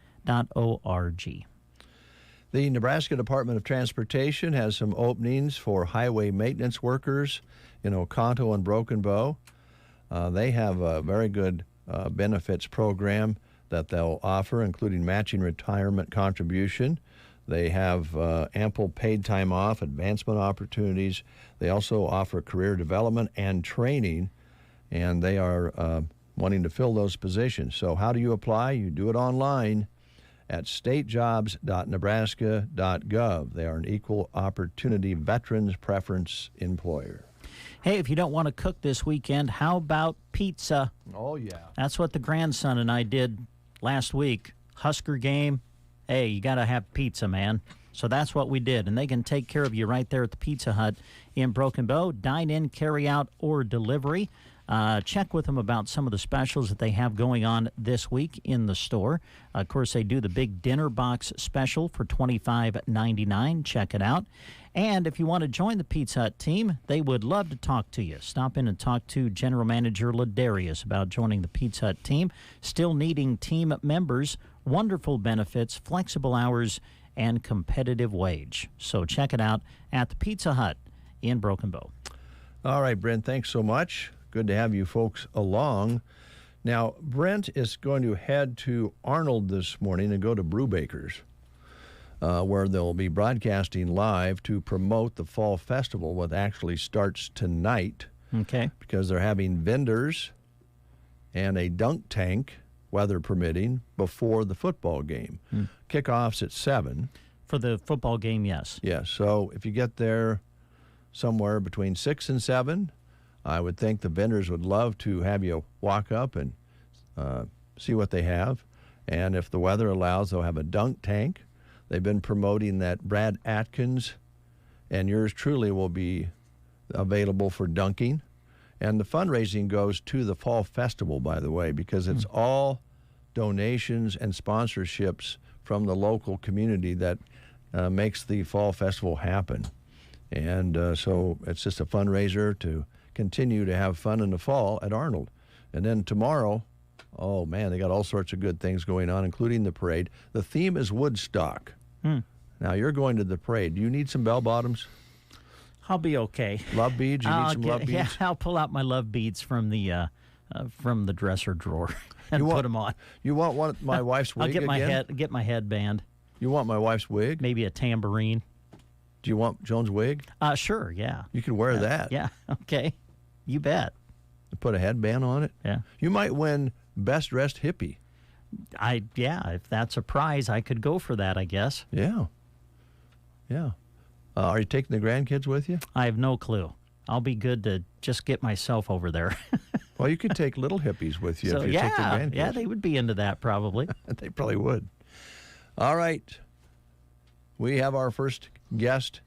The Nebraska Department of Transportation has some openings for highway maintenance workers in Oconto and Broken Bow. They have a very good benefits program that they'll offer, including matching retirement contribution. They have ample paid time off, advancement opportunities. They also offer career development and training, and they are wanting to fill those positions. So how do you apply? You do it online at statejobs.nebraska.gov. They are an equal opportunity veterans preference employer. Hey, if you don't want to cook this weekend, how about pizza? Oh, yeah. That's what the grandson and I did last week. Husker game. Hey, you got to have pizza, man. So that's what we did. And they can take care of you right there at the Pizza Hut in Broken Bow. Dine in, carry out, or delivery. Check with them about some of the specials that they have going on this week in the store. Of course, they do the big dinner box special for $25.99. Check it out. And if you want to join the Pizza Hut team, they would love to talk to you. Stop in and talk to General Manager Ladarius about joining the Pizza Hut team. Still needing team members, wonderful benefits, flexible hours, and competitive wage. So check it out at the Pizza Hut in Broken Bow. All right, Brent, thanks so much. Good to have you folks along. Now, Brent is going to head to Arnold this morning and go to Brewbakers, where they'll be broadcasting live to promote the Fall Festival, what actually starts tonight. Okay. Because they're having vendors and a dunk tank, weather permitting, before the football game. Kickoff's at 7. For the football game, yes. Yes, so if you get there somewhere between 6 and 7, I would think the vendors would love to have you walk up and see what they have. And if the weather allows, they'll have a dunk tank They've been promoting that Brad Atkins and yours truly will be available for dunking. And the fundraising goes to the Fall Festival, by the way, because it's all donations and sponsorships from the local community that makes the Fall Festival happen. And so it's just a fundraiser to continue to have fun in the fall at Arnold. And then tomorrow, oh man, they got all sorts of good things going on, including the parade. The theme is Woodstock. Now you're going to the parade. Do you need some bell bottoms? I'll be okay. Love beads? You need some love beads? Yeah, I'll pull out my love beads from the dresser drawer and put them on. You want my wife's wig I'll get my headband. You want my wife's wig? Maybe a tambourine. Do you want Joan's wig? Sure, yeah. You could wear that. Yeah, okay. You bet. Put a headband on it? Yeah. You might win Best Dressed Hippie. If that's a prize, I could go for that, I guess. Yeah. Yeah. Are you taking the grandkids with you? I have no clue. I'll be good to just get myself over there. Well, you could take little hippies with you if you take the grandkids. Yeah, they would be into that probably. They probably would. All right. We have our first guest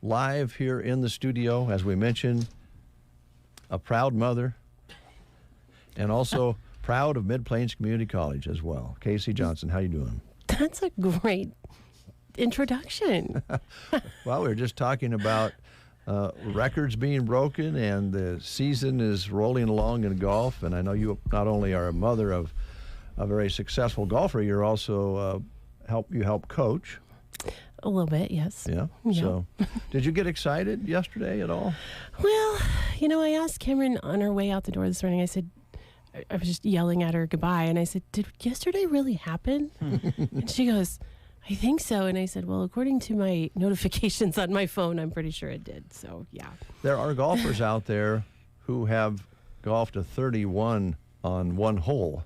live here in the studio, as we mentioned, a proud mother, and also proud of Mid-Plains Community College as well. Casey Johnson, how you doing? That's a great introduction. Well, we were just talking about records being broken, and the season is rolling along in golf. And I know you not only are a mother of a very successful golfer, you're also help coach. A little bit, yes. Yeah. So, did you get excited yesterday at all? Well, I asked Cameron on her way out the door this morning. I said, I was just yelling at her goodbye, and I said, "Did yesterday really happen?" And she goes, "I think so." And I said, "Well, according to my notifications on my phone, I'm pretty sure it did." So, yeah. There are golfers out there who have golfed a 31 on one hole.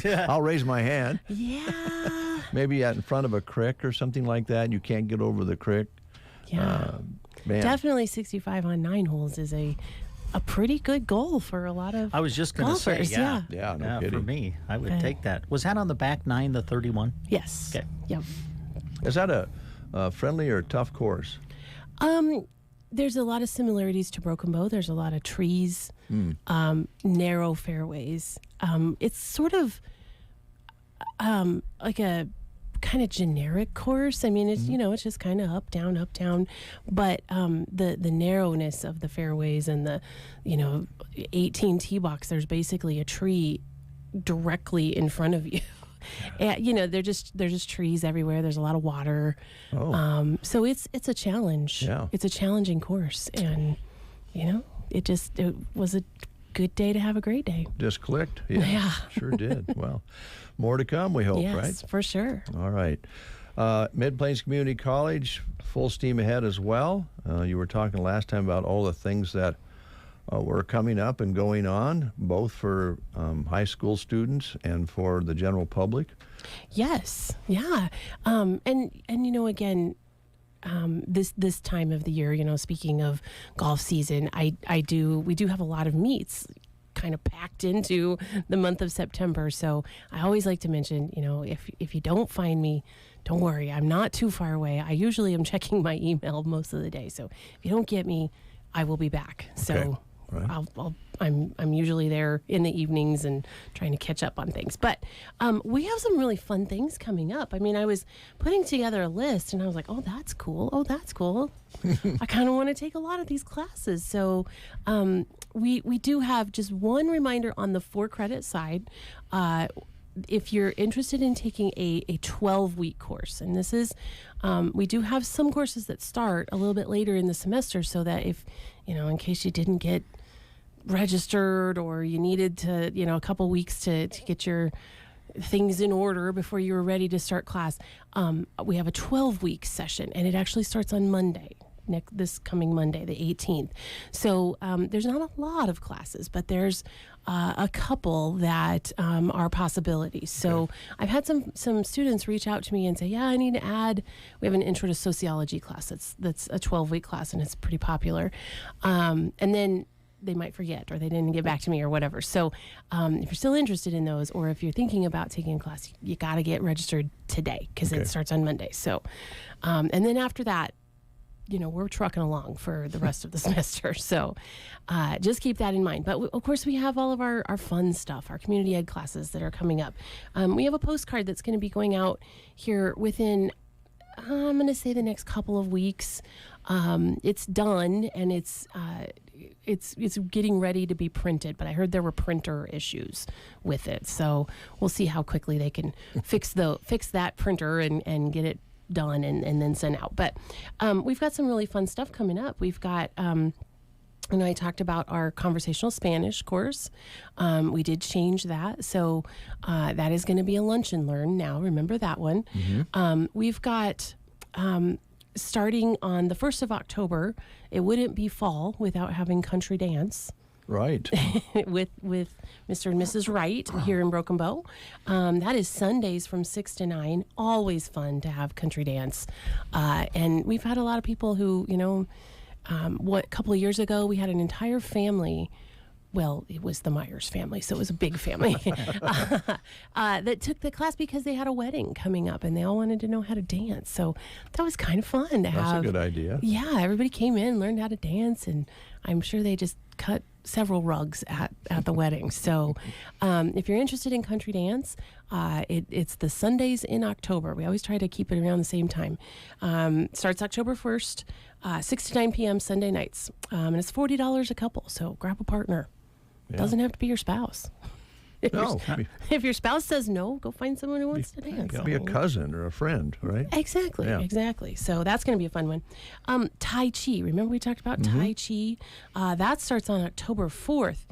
I'll raise my hand. Yeah. Maybe in front of a creek or something like that. You can't get over the creek. Yeah. Man. Definitely 65 on 9 holes is a pretty good goal for a lot of I was just going to say, Yeah, no kidding. For me, I would take that. Was that on the back 9, the 31? Yes. Okay. Yep. Is that a friendly or tough course? There's a lot of similarities to Broken Bow. There's a lot of trees, narrow fairways. It's sort of like a kind of generic course. I mean, it's it's just kind of up, down, but the narrowness of the fairways and the 18 tee box. There's basically a tree directly in front of you. And, they're just trees everywhere. There's a lot of water. So it's a challenge. Yeah. It's a challenging course, and it was a good day to have a great day. Just clicked. Yeah. Sure did. Well, more to come, we hope, yes, right? Yes, for sure. All right. Mid-Plains Community College, full steam ahead as well. You were talking last time about all the things that were coming up and going on, both for high school students and for the general public. Yes. Yeah. And again, this time of the year, speaking of golf season, we do have a lot of meets kind of packed into the month of September. So I always like to mention, if you don't find me, don't worry, I'm not too far away. I usually am checking my email most of the day. So if you don't get me, I will be back. Okay. So right. I'm usually there in the evenings and trying to catch up on things. But we have some really fun things coming up. I mean, I was putting together a list and I was like, oh, that's cool. Oh, that's cool. I kind of want to take a lot of these classes. So we do have just one reminder on the 4-credit side. If you're interested in taking a 12-week course, and this is, we do have some courses that start a little bit later in the semester, so that if, in case you didn't get registered or you needed to, a couple weeks to get your things in order before you were ready to start class, we have a 12-week session, and it actually starts on Monday. This coming Monday, the 18th. So there's not a lot of classes, but there's a couple that are possibilities. So I've had some students reach out to me and say, yeah, I need to add, we have an intro to sociology class that's a 12-week class, and it's pretty popular. And then they might forget, or they didn't get back to me, or whatever. So if you're still interested in those, or if you're thinking about taking a class, you got to get registered today, because it starts on Monday. So, and then after that, we're trucking along for the rest of the semester. So just keep that in mind. But of course, we have all of our fun stuff, our community ed classes that are coming up. We have a postcard that's going to be going out here within, I'm going to say, the next couple of weeks. It's done, and it's getting ready to be printed, but I heard there were printer issues with it. So we'll see how quickly they can fix that printer and get it done and then send out. But we've got some really fun stuff coming up. We've got I talked about our conversational Spanish course. We did change that, so that is going to be a lunch and learn now. Remember that one. We've got starting on the 1st of October, it wouldn't be fall without having country dance. Right. with Mr. and Mrs. Wright here in Broken Bow. That is Sundays from 6 to 9. Always fun to have country dance. And we've had a lot of people who, a couple of years ago, we had an entire family. Well, it was the Myers family, so it was a big family that took the class because they had a wedding coming up and they all wanted to know how to dance. So that was kind of fun to have. That's a good idea. Yeah, everybody came in, learned how to dance, and I'm sure they just cut several rugs at the wedding. So if you're interested in country dance, it's the Sundays in October. We always try to keep it around the same time. Starts October 1st, 6 to 9 p.m. Sunday nights. And it's $40 a couple, so grab a partner. Yeah. Doesn't have to be your spouse. If your spouse says no, go find someone who wants to dance. Be a cousin or a friend, right? Exactly. So that's going to be a fun one. Tai Chi. Remember we talked about Tai Chi? That starts on October 4th.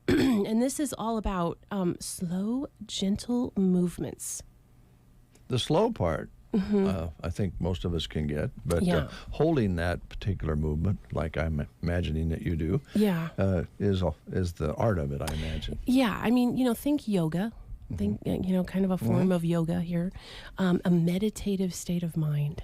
And this is all about slow, gentle movements. The slow part, I think most of us can get, but holding that particular movement, like I'm imagining that you do, is the art of it, I imagine. Yeah, I mean, think yoga. Think, kind of a form of yoga here. A meditative state of mind.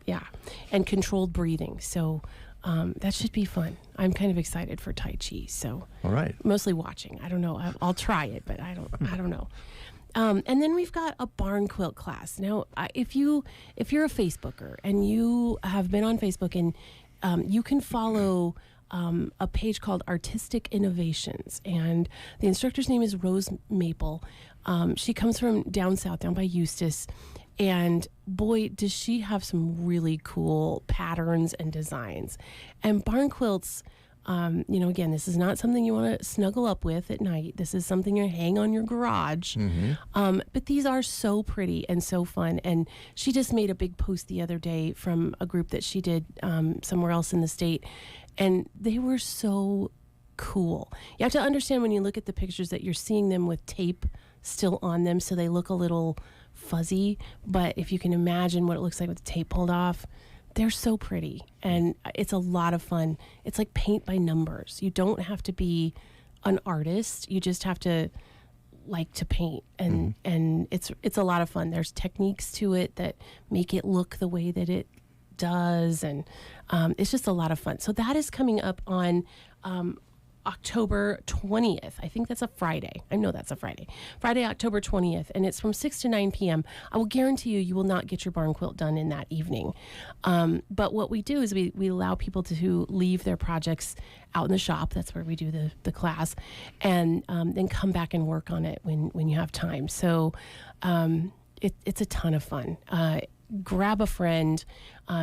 Yeah, and controlled breathing. So that should be fun. I'm kind of excited for Tai Chi. So all right, mostly watching. I don't know. I'll try it, but I don't know. And then we've got a barn quilt class. Now, if you're a Facebooker and you have been on Facebook, and you can follow a page called Artistic Innovations, and the instructor's name is Rose Maple. She comes from down south, down by Eustis, and boy, does she have some really cool patterns and designs. And barn quilts, again, this is not something you want to snuggle up with at night. This is something you hang on your garage. But these are so pretty and so fun. And she just made a big post the other day from a group that she did somewhere else in the state. And they were so cool. You have to understand when you look at the pictures that you're seeing them with tape still on them, so they look a little fuzzy. But if you can imagine what it looks like with the tape pulled off, they're so pretty, and it's a lot of fun. It's like paint by numbers. You don't have to be an artist. You just have to like to paint, and it's a lot of fun. There's techniques to it that make it look the way that it does, and it's just a lot of fun. So that is coming up on October 20th. I think that's a Friday. I know that's a Friday. Friday, October 20th, and it's from 6 to 9 p.m. I will guarantee you will not get your barn quilt done in that evening. But what we do is we allow people to leave their projects out in the shop. That's where we do the class, and then come back and work on it when you have time. So it's a ton of fun. Grab a friend.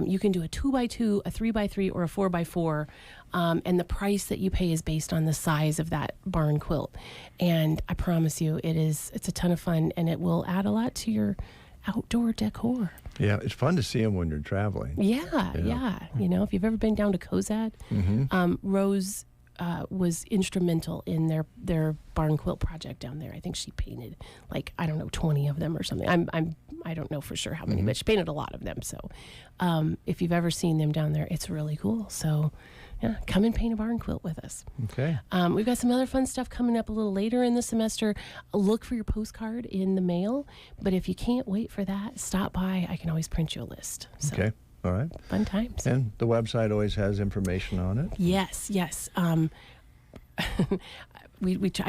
You can do a 2x2, a 3x3, or a 4x4. And the price that you pay is based on the size of that barn quilt. And I promise you, it's a ton of fun, and it will add a lot to your outdoor decor. Yeah, it's fun to see them when you're traveling. Yeah. If you've ever been down to Cozad, Rose was instrumental in their barn quilt project down there. I think she painted 20 of them or something. I don't know for sure how many, but she painted a lot of them. So if you've ever seen them down there, it's really cool. So yeah, come and paint a barn quilt with us. Okay. We've got some other fun stuff coming up a little later in the semester. Look for your postcard in the mail, but if you can't wait for that, stop by. I can always print you a list. So. Okay. All right. Fun times. And the website always has information on it. Yes. I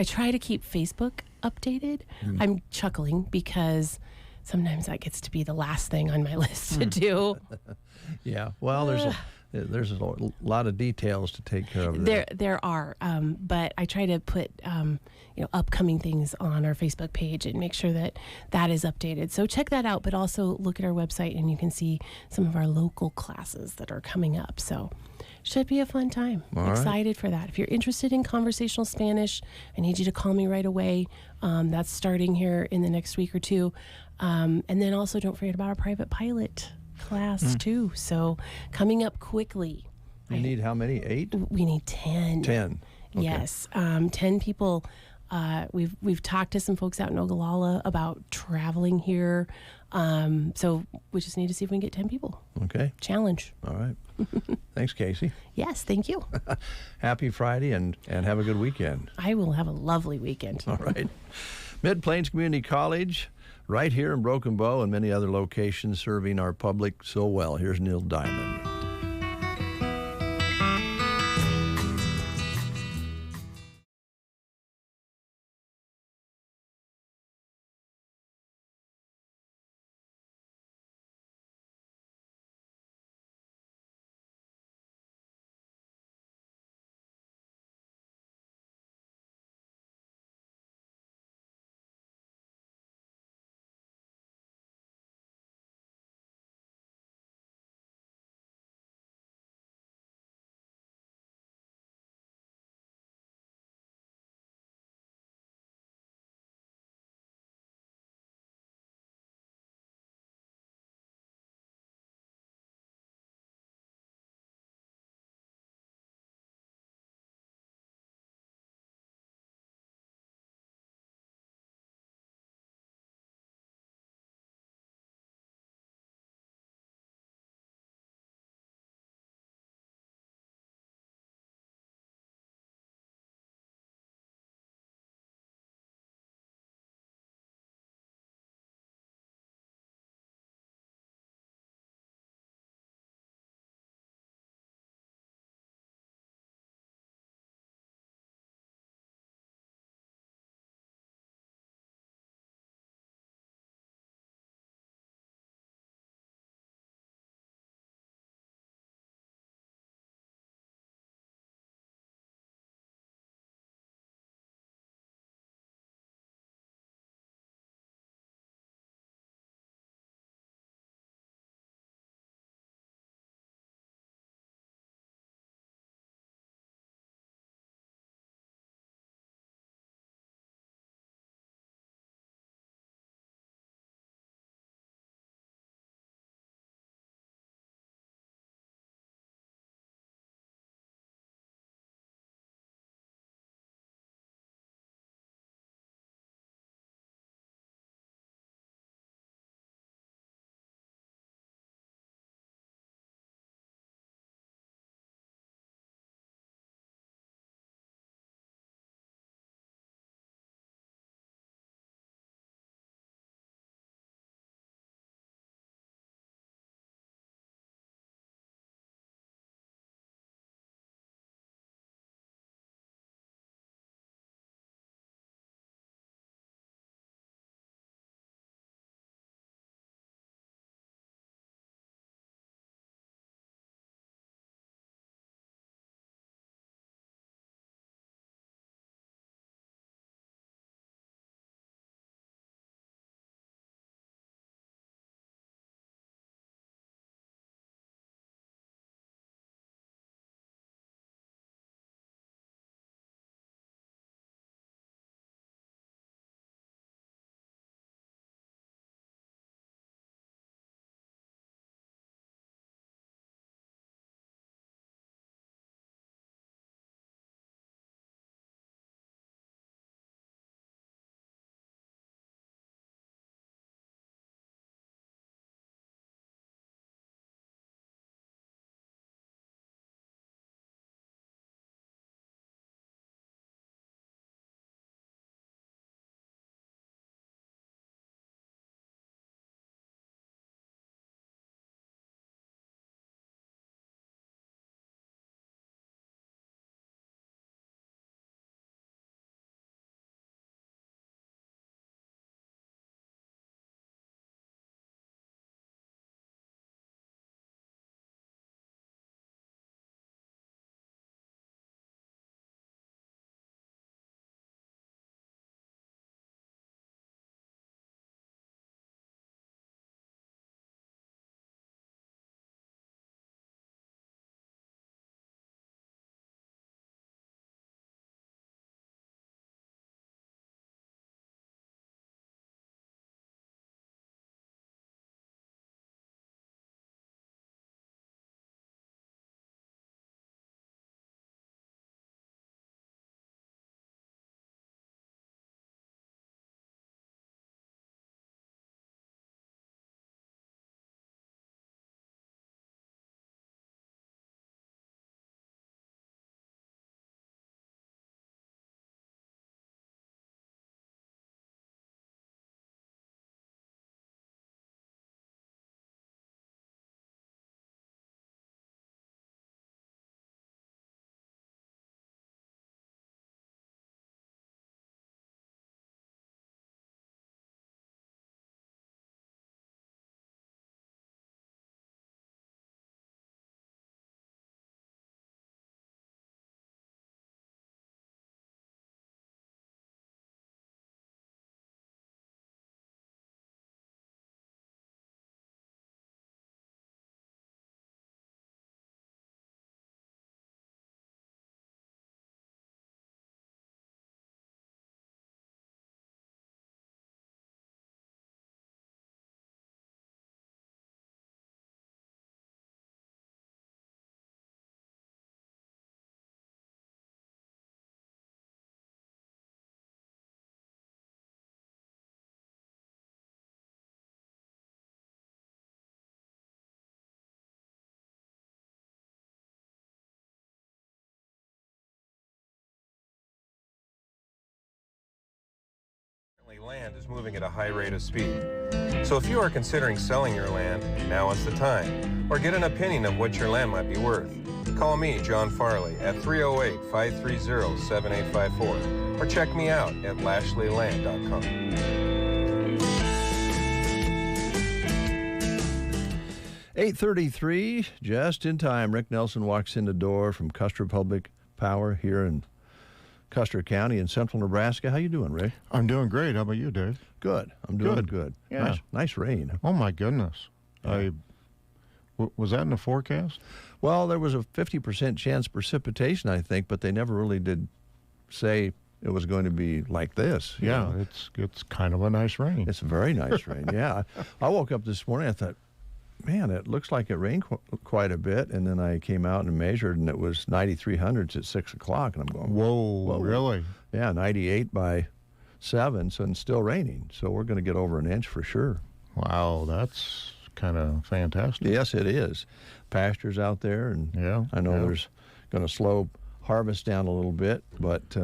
try to keep Facebook updated. I'm chuckling because sometimes that gets to be the last thing on my list to do. Yeah. Well, there's a lot of details to take care of. There are, but I try to put upcoming things on our Facebook page and make sure that is updated. So check that out, but also look at our website and you can see some of our local classes that are coming up. So should be a fun time. Excited for that. If you're interested in conversational Spanish, I need you to call me right away. That's starting here in the next week or two. And then also don't forget about our private pilot class too. So coming up quickly. You need how many? 8? We need 10. 10. Okay. Yes. 10 people. We've talked to some folks out in Ogallala about traveling here. So we just need to see if we can get 10 people. Okay. Challenge. All right. Thanks, Casey. Yes, thank you. Happy Friday and have a good weekend. I will have a lovely weekend. All right. Mid-Plains Community College, right here in Broken Bow and many other locations serving our public so well. Here's Neil Diamond. land is moving at a high rate of speed. So if you are considering selling your land, now is the time. Or get an opinion of what your land might be worth. Call me, John Farley, at 308-530-7854. Or check me out at lashleyland.com. 8:33, just in time. Rick Nelson walks in the door from Custer Public Power here in Custer County in central Nebraska. How you doing, Rick? I'm doing great. How about you, Dave? Good. I'm doing good. Yeah. Nice rain. Oh, my goodness. Yeah. Was that in the forecast? Well, there was a 50% chance precipitation, I think, but they never really did say it was going to be like this. you Yeah, know. it's kind of a nice rain. It's a very nice rain, yeah. I woke up this morning, I thought, man, it looks like it rained quite a bit, and then I came out and measured, and it was 93 hundredths at 6 o'clock, and I'm going, whoa, really? Yeah, 98 by 7, so it's still raining, so we're going to get over an inch for sure. Wow, that's kind of fantastic. Yes, it is. Pastures out there, and I know there's going to slow harvest down a little bit, but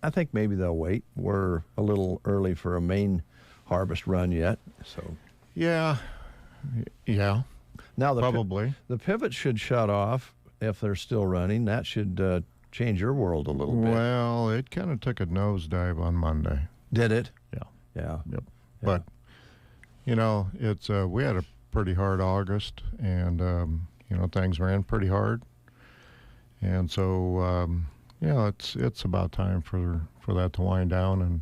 I think maybe they'll wait. We're a little early for a main harvest run yet, so. Yeah. Now probably the pivots should shut off if they're still running. That should change your world a little bit. Well, it kind of took a nosedive on Monday. Did it? Yeah. Yep. But you know, it's we had a pretty hard August, and you know, things ran pretty hard, and so it's about time for that to wind down. And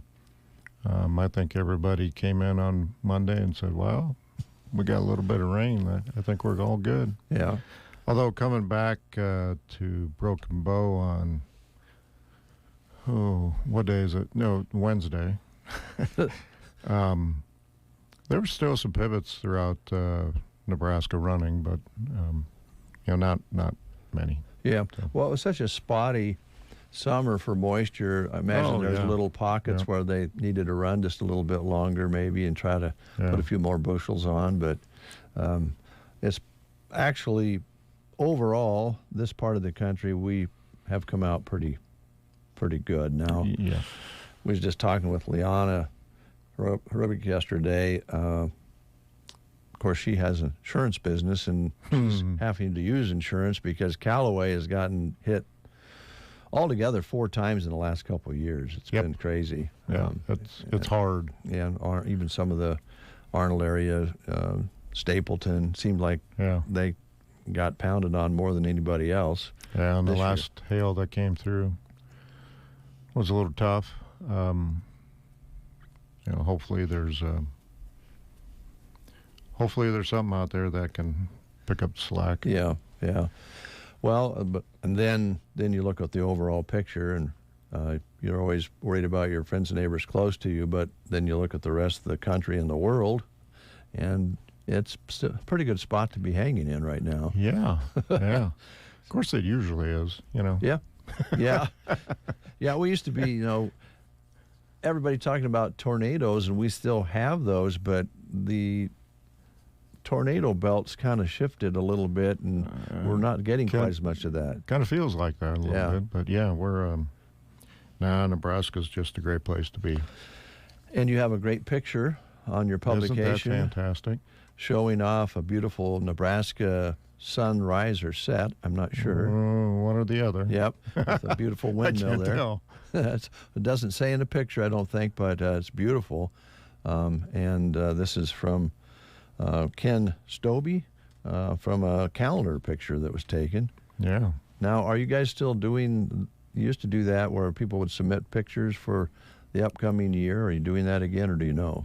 I think everybody came in on Monday and said, "Well, we got a little bit of rain. I think we're all good." Yeah. Although coming back to Broken Bow on, what day is it? No, Wednesday. There were still some pivots throughout Nebraska running, but not many. Yeah. Well, it was such a spotty summer for moisture. I imagine there's little pockets where they needed to run just a little bit longer maybe and try to put a few more bushels on. But it's actually, overall, this part of the country, we have come out pretty good now. Yeah. We was just talking with Liana Rubik yesterday. Of course, she has an insurance business, and she's having to use insurance because Callaway has gotten hit altogether 4 times in the last couple of years. It's been crazy. Yeah, it's hard. Yeah, and even some of the Arnold area, Stapleton, seemed like they got pounded on more than anybody else. Yeah, and the last hail that came through was a little tough. Hopefully there's something out there that can pick up the slack. Yeah. Well, and then you look at the overall picture, and you're always worried about your friends and neighbors close to you, but then you look at the rest of the country and the world, and it's a pretty good spot to be hanging in right now. Yeah. Of course it usually is, Yeah. Yeah, we used to be, everybody talking about tornadoes, and we still have those, but the tornado belt's kind of shifted a little bit, and we're not getting quite as much of that. Kind of feels like that a little bit, but we're Nebraska's just a great place to be. And you have a great picture on your publication. Isn't that fantastic? Showing off a beautiful Nebraska sunrise or set. I'm not sure. One or the other. Yep, with a beautiful windmill there. Tell. It doesn't say in the picture, I don't think, but it's beautiful. And this is from Ken Stobie from a calendar picture that was taken. Yeah. Now, are you guys still doing, you used to do that where people would submit pictures for the upcoming year? Are you doing that again, or do you know?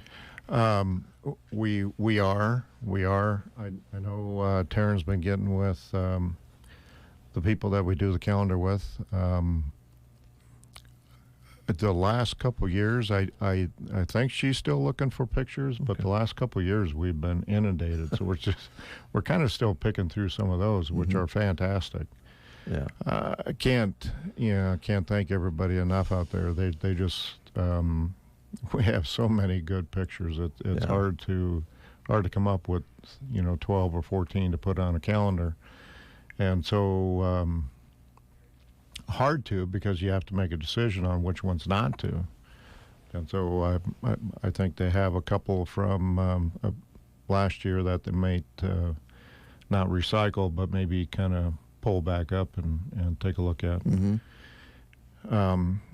We are. I know Taryn's been getting with the people that we do the calendar with. The last couple of years, I think she's still looking for pictures, but the last couple of years we've been inundated, so we're kind of still picking through some of those, which are fantastic. Yeah. I can't thank everybody enough out there. They just we have so many good pictures. It's hard to come up with 12 or 14 to put on a calendar, and so. Hard to, because you have to make a decision on which ones not to. And so I think they have a couple from last year that they might not recycle, but maybe kind of pull back up and take a look at. Mm-hmm.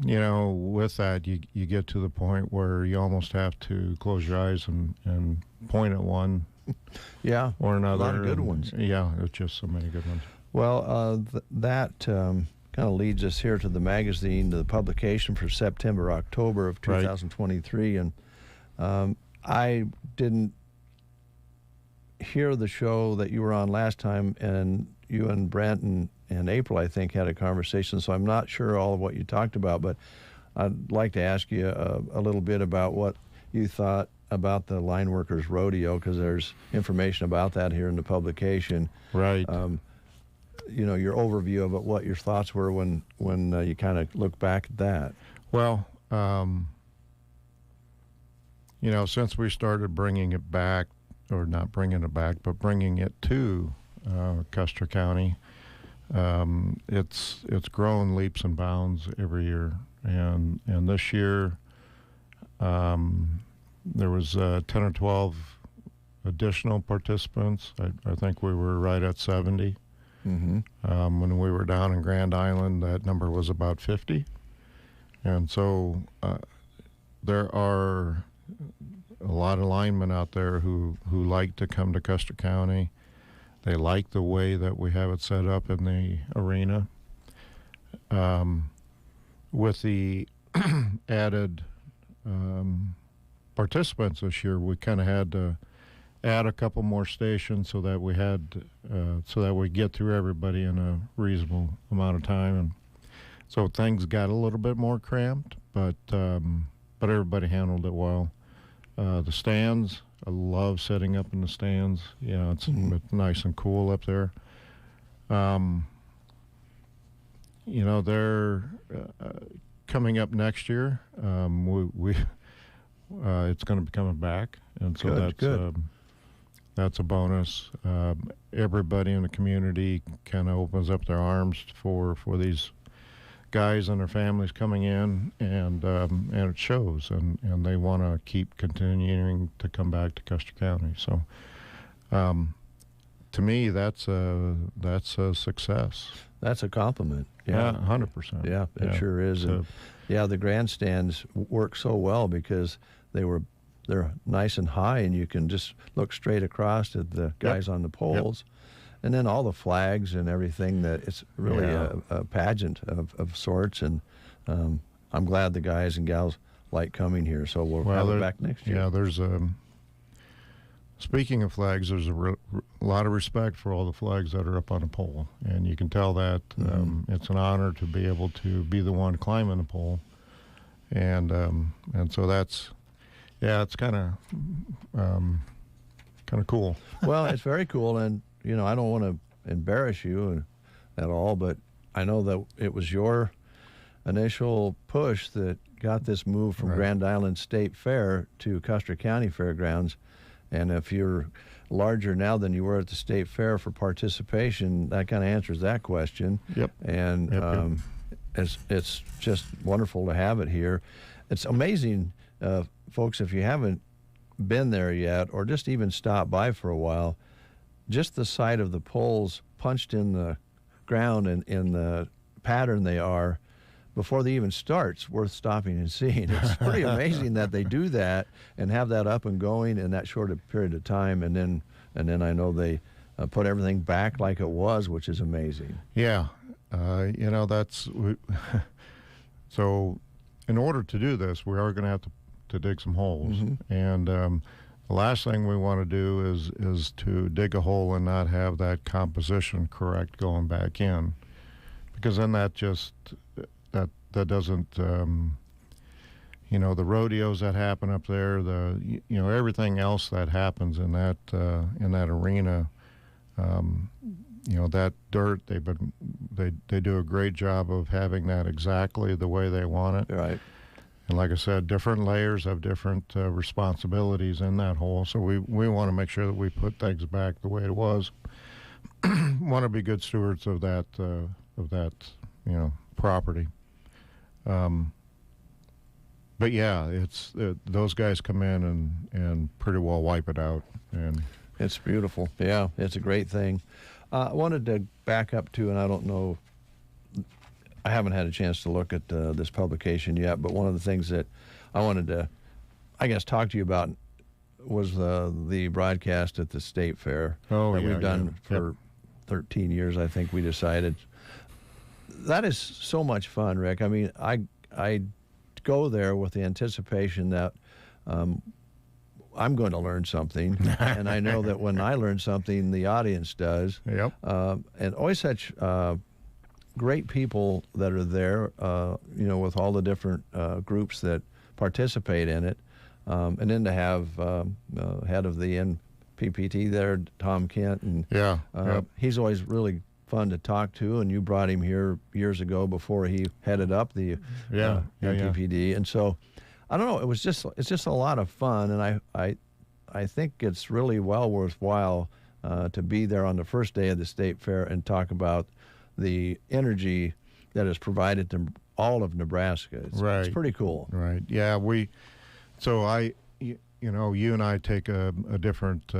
You know, with that, you get to the point where you almost have to close your eyes and point at one. Yeah, or another. A lot of good ones. Yeah, there's just so many good ones. Well, that kind of leads us here to the magazine, to the publication for September, October of 2023. Right. And I didn't hear the show that you were on last time, and you and Brent and April, I think, had a conversation, so I'm not sure all of what you talked about, but I'd like to ask you a little bit about what you thought about the Line Workers Rodeo, because there's information about that here in the publication. Right. You know, your overview of it, what your thoughts were when you kind of look back at that. Well, you know, since we started bringing it back, or not bringing it back, but bringing it to Custer County, it's grown leaps and bounds every year. And this year, there was 10 or 12 additional participants. I think we were right at 70. Mm-hmm. When we were down in Grand Island, that number was about 50. And so there are a lot of linemen out there who like to come to Custer County. They like the way that we have it set up in the arena. With the added participants this year, we kind of had to add a couple more stations so that we get through everybody in a reasonable amount of time. And so things got a little bit more cramped, but everybody handled it well. The stands, I love setting up in the stands. You know, it's nice and cool up there. You know, they're coming up next year. It's going to be coming back, and so that's a bonus. Everybody in the community kind of opens up their arms for these guys and their families coming in, and it shows, and they want to keep continuing to come back to Custer County. So, to me, that's a success. That's a compliment. Yeah, 100%. Yeah, it sure is. And the grandstands work so well because they're nice and high, and you can just look straight across at the guys on the poles. Yep. And then all the flags and everything, that it's really a pageant of sorts. And I'm glad the guys and gals like coming here. So we'll have it back next year. Yeah, there's speaking of flags, there's a lot of respect for all the flags that are up on a pole. And you can tell that it's an honor to be able to be the one climbing the pole. And so that's, it's kind of cool. Well, it's very cool. And, you know, I don't want to embarrass you at all, but I know that it was your initial push that got this move from Grand Island State Fair to Custer County Fairgrounds. And if you're larger now than you were at the State Fair for participation, that kind of answers that question. Yep. And it's just wonderful to have it here. It's amazing, folks, if you haven't been there yet, or just even stopped by for a while, just the sight of the poles punched in the ground and in the pattern they are before they even start's worth stopping and seeing. It's pretty amazing that they do that and have that up and going in that short a period of time, and then I know they put everything back like it was, which is amazing. Yeah, you know, so in order to do this, we are going to have to dig some holes. Mm-hmm. And the last thing we want to do is to dig a hole and not have that composition correct going back in, because then that just that doesn't you know, the rodeos that happen up there, everything else that happens in that arena, you know, that dirt, they do a great job of having that exactly the way they want it. Right. And like I said, different layers have different responsibilities in that hole. So we want to make sure that we put things back the way it was. Want to be good stewards of that you know, property. but yeah, it's those guys come in and pretty well wipe it out, and it's beautiful. Yeah, it's a great thing. I wanted to back up to, and I don't know, I haven't had a chance to look at this publication yet, but one of the things that I wanted to, I guess, talk to you about was the broadcast at the State Fair that we've done for 13 years, I think we decided. That is so much fun, Rick. I mean, I go there with the anticipation that I'm going to learn something, and I know that when I learn something, the audience does. Yep. And always such great people that are there, with all the different groups that participate in it. And then to have head of the NPPT there, Tom Kent, and he's always really fun to talk to. And you brought him here years ago before he headed up the NPPD, and so I don't know. It's just a lot of fun, and I think it's really well worthwhile to be there on the first day of the State Fair and talk about the energy that is provided to all of Nebraska. It's pretty cool. Right. Yeah. You and I take a different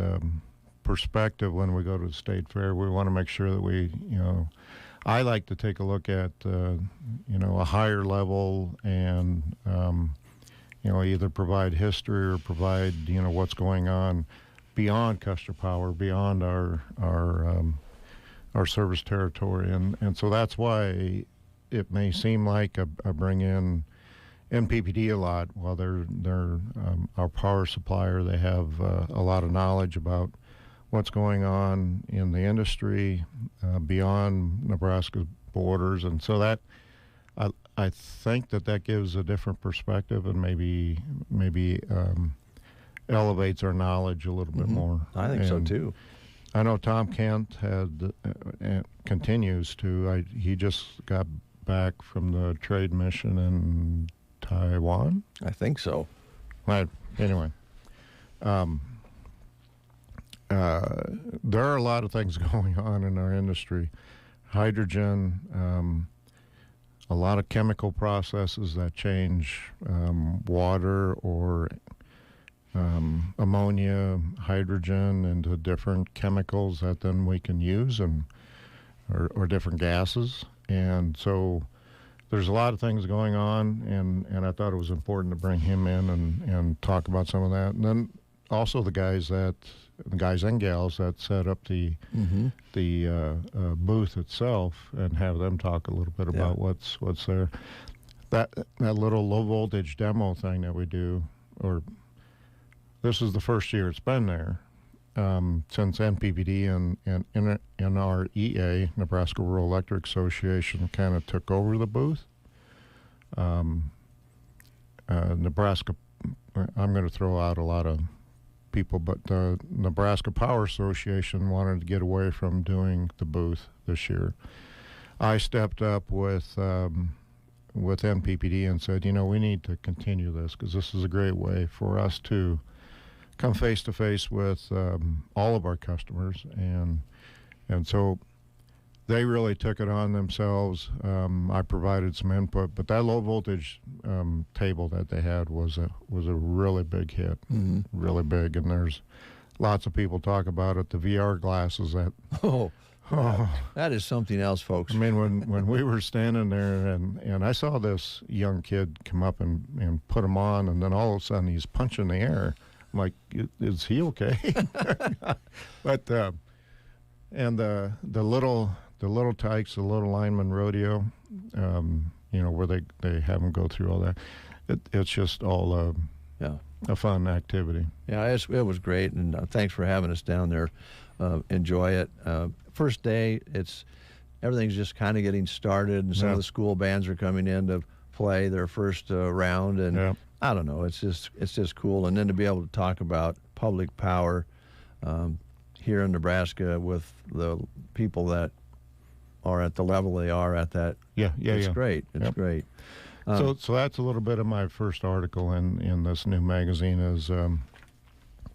perspective when we go to the State Fair. We want to make sure that I like to take a look at, a higher level and, either provide history or provide, what's going on beyond Custer Power, beyond our service territory. And so that's why it may seem like I bring in NPPD a lot. While they're our power supplier, they have a lot of knowledge about what's going on in the industry beyond Nebraska's borders, and so that I think that gives a different perspective and maybe elevates our knowledge a little bit more. I think so too. I know Tom Kent continues to. He just got back from the trade mission in Taiwan? I think so. Anyway, there are a lot of things going on in our industry. Hydrogen, a lot of chemical processes that change water or ammonia, hydrogen into different chemicals that then we can use or different gases. And so there's a lot of things going on, and I thought it was important to bring him in and talk about some of that. And then also the guys and gals that set up the booth itself, and have them talk a little bit about what's there. That little low voltage demo thing that we do, or this is the first year it's been there since NPPD and NREA, Nebraska Rural Electric Association, kind of took over the booth. Nebraska, I'm going to throw out a lot of people, but the Nebraska Power Association wanted to get away from doing the booth this year. I stepped up with NPPD and said, we need to continue this, because this is a great way for us to come face to face with all of our customers, and so they really took it on themselves. I provided some input, but that low voltage table that they had was a really big hit, really big. And there's lots of people talk about it. The VR glasses that that is something else, folks. I mean, when we were standing there and I saw this young kid come up and put them on, and then all of a sudden he's punching the air. I'm like, is he okay? But and the little tykes, the little lineman rodeo, where they have them go through all that. It's just all a fun activity. Yeah, it was great, and thanks for having us down there. Enjoy it. First day, everything's just kind of getting started, and some of the school bands are coming in to play their first round, and I don't know. It's just cool, and then to be able to talk about public power here in Nebraska with the people that are at the level they are at that. It's great. It's great. So that's a little bit of my first article in this new magazine, is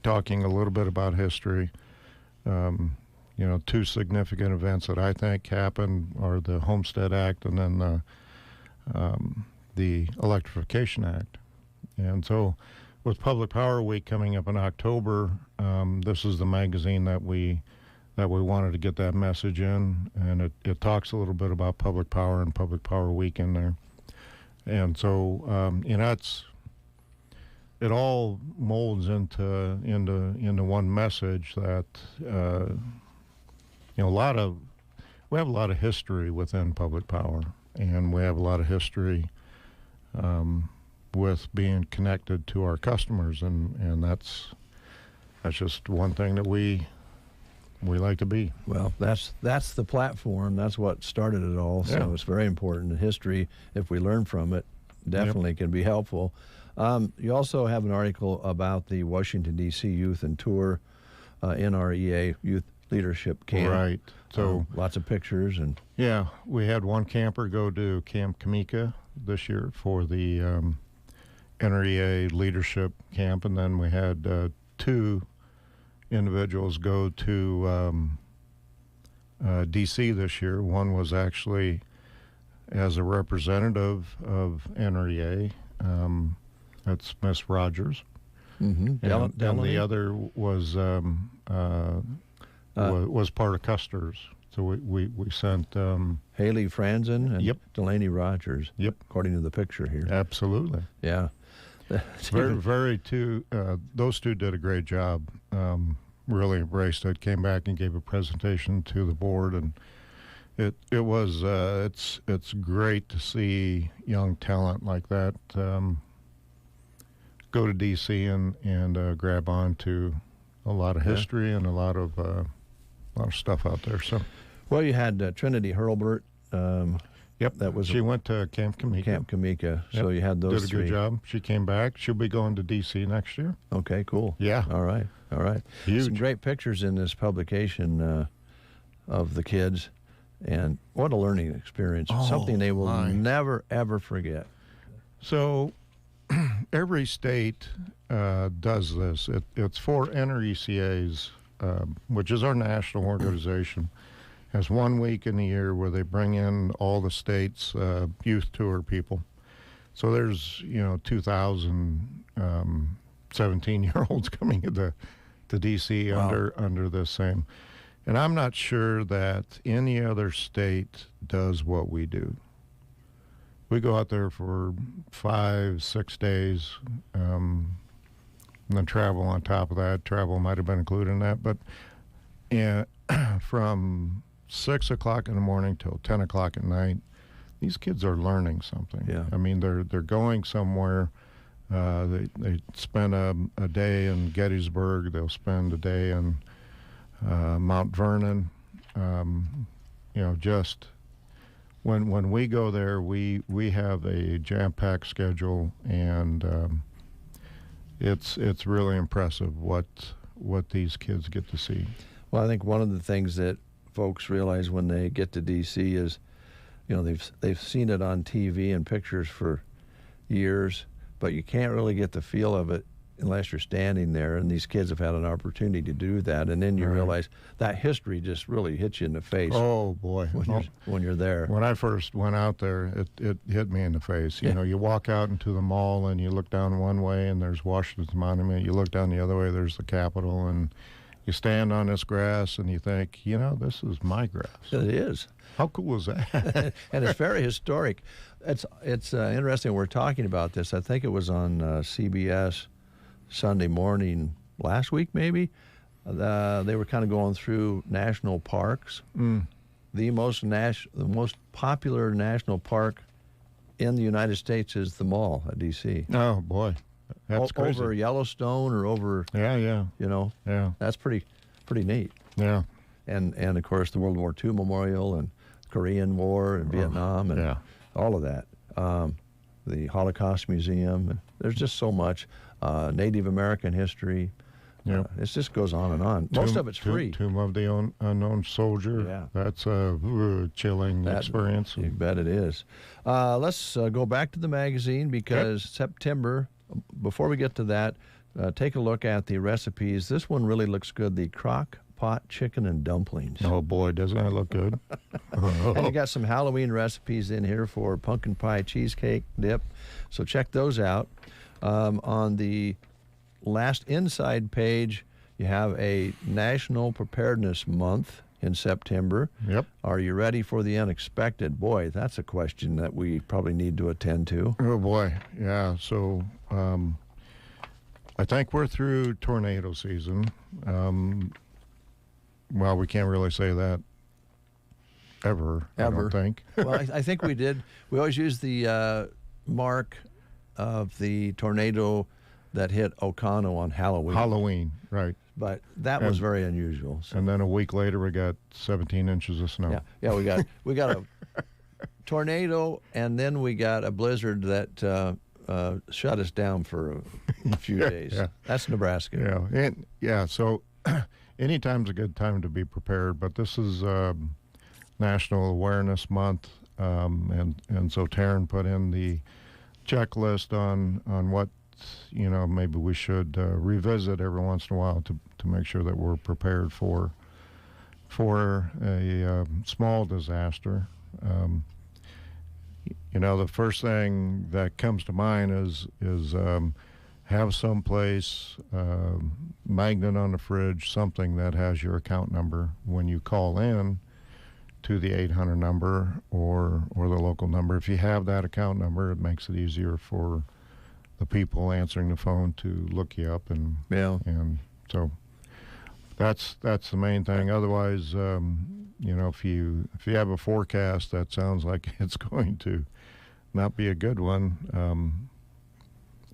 talking a little bit about history. Two significant events that I think happened are the Homestead Act and then the Electrification Act. And so with Public Power Week coming up in October, this is the magazine that we wanted to get that message in, and it talks a little bit about public power and Public Power Week in there. And so, it all molds into one message that, we have a lot of history within public power, and we have a lot of history with being connected to our customers, and that's just one thing that we like to be. Well, that's the platform. That's what started it all. So Yeah. it's very important. History, if we learn from it, definitely can be helpful. You also have an article about the Washington, D.C. Youth and Tour NREA Youth Leadership Camp. Right. So lots of pictures. And yeah, we had one camper go to Camp Kamika this year for the NREA Leadership Camp, and then we had 2 individuals go to D.C. this year. One was actually as a representative of NREA. That's Miss Rogers. Mm-hmm. And the other was part of Custer's. So we sent Haley Franzen and Yep. Delaney Rogers. Yep. According to the picture here. Absolutely. Yeah. Those 2 did a great job. Really embraced it. Came back and gave a presentation to the board, and it was it's great to see young talent like that go to DC and grab on to a lot of history and a lot of stuff out there. So, well, you had Trinity Hurlburt. Yep, that was she went to Camp Kamika. So you had those did a 3. good job. She came back. She'll be going to DC next year. Okay, cool. Yeah. All right. Huge. Some great pictures in this publication of the kids, and what a learning experience. Something they will never, ever forget. So every state does this. It's for NRECAs, which is our national organization, has 1 week in the year where they bring in all the states' youth tour people. So there's 2,000 17-year-olds coming to D.C. under this same. And I'm not sure that any other state does what we do. We go out there for 5-6 days, and then travel on top of that. Travel might have been included in that, but from 6 o'clock in the morning till 10 o'clock at night, these kids are learning something. Yeah. I mean, they're going somewhere. They spend a day in Gettysburg. They'll spend a day in Mount Vernon. Just when we go there, we have a jam-packed schedule, and it's really impressive what these kids get to see. Well, I think one of the things that folks realize when they get to D.C. is, they've seen it on TV and pictures for years, but you can't really get the feel of it unless you're standing there, and these kids have had an opportunity to do that, and then you realize that history just really hits you in the face. Oh, boy. When you're there. When I first went out there, it hit me in the face. You walk out into the mall, and you look down one way, and there's Washington's Monument. You look down the other way, there's the Capitol, and you stand on this grass, and you think, this is my grass. It is. How cool is that? And it's very historic. It's interesting we're talking about this. I think it was on CBS Sunday morning last week, maybe. They were kind of going through national parks. The most popular national park in the United States is the Mall at D.C. Oh, boy. That's crazy. Over Yellowstone or over... Yeah. That's pretty neat. Yeah. And of course, the World War II Memorial and Korean War and Vietnam and all of that. The Holocaust Museum. And there's just so much. Native American history. Yeah. It just goes on and on. Most of it's free. Tomb of the Unknown Soldier. Yeah. That's a chilling experience. You bet it is. Let's go back to the magazine because September, before we get to that, take a look at the recipes. This one really looks good. The crock pot chicken and dumplings. Oh boy, doesn't that look good? And you got some Halloween recipes in here for pumpkin pie cheesecake dip. So check those out. On the last inside page, you have a National Preparedness Month in September. Yep. Are you ready for the unexpected? Boy, that's a question that we probably need to attend to. Oh boy, yeah. So I think we're through tornado season. Well, we can't really say that ever. I don't think. Well, I think we did. We always use the mark of the tornado that hit Oconto on Halloween. Halloween, right. But that was very unusual. So. And then a week later, we got 17 inches of snow. Yeah, we got a tornado, and then we got a blizzard that shut us down for a few days. Yeah. That's Nebraska. Yeah, so anytime's a good time to be prepared, but this is National Awareness Month, and so Taryn put in the checklist on what maybe we should revisit every once in a while to make sure that we're prepared for a small disaster. The first thing that comes to mind is have someplace, magnet on the fridge, something that has your account number when you call in to the 800 number or the local number. If you have that account number, it makes it easier for the people answering the phone to look you up, and so that's the main thing. Otherwise, if you have a forecast that sounds like it's going to not be a good one,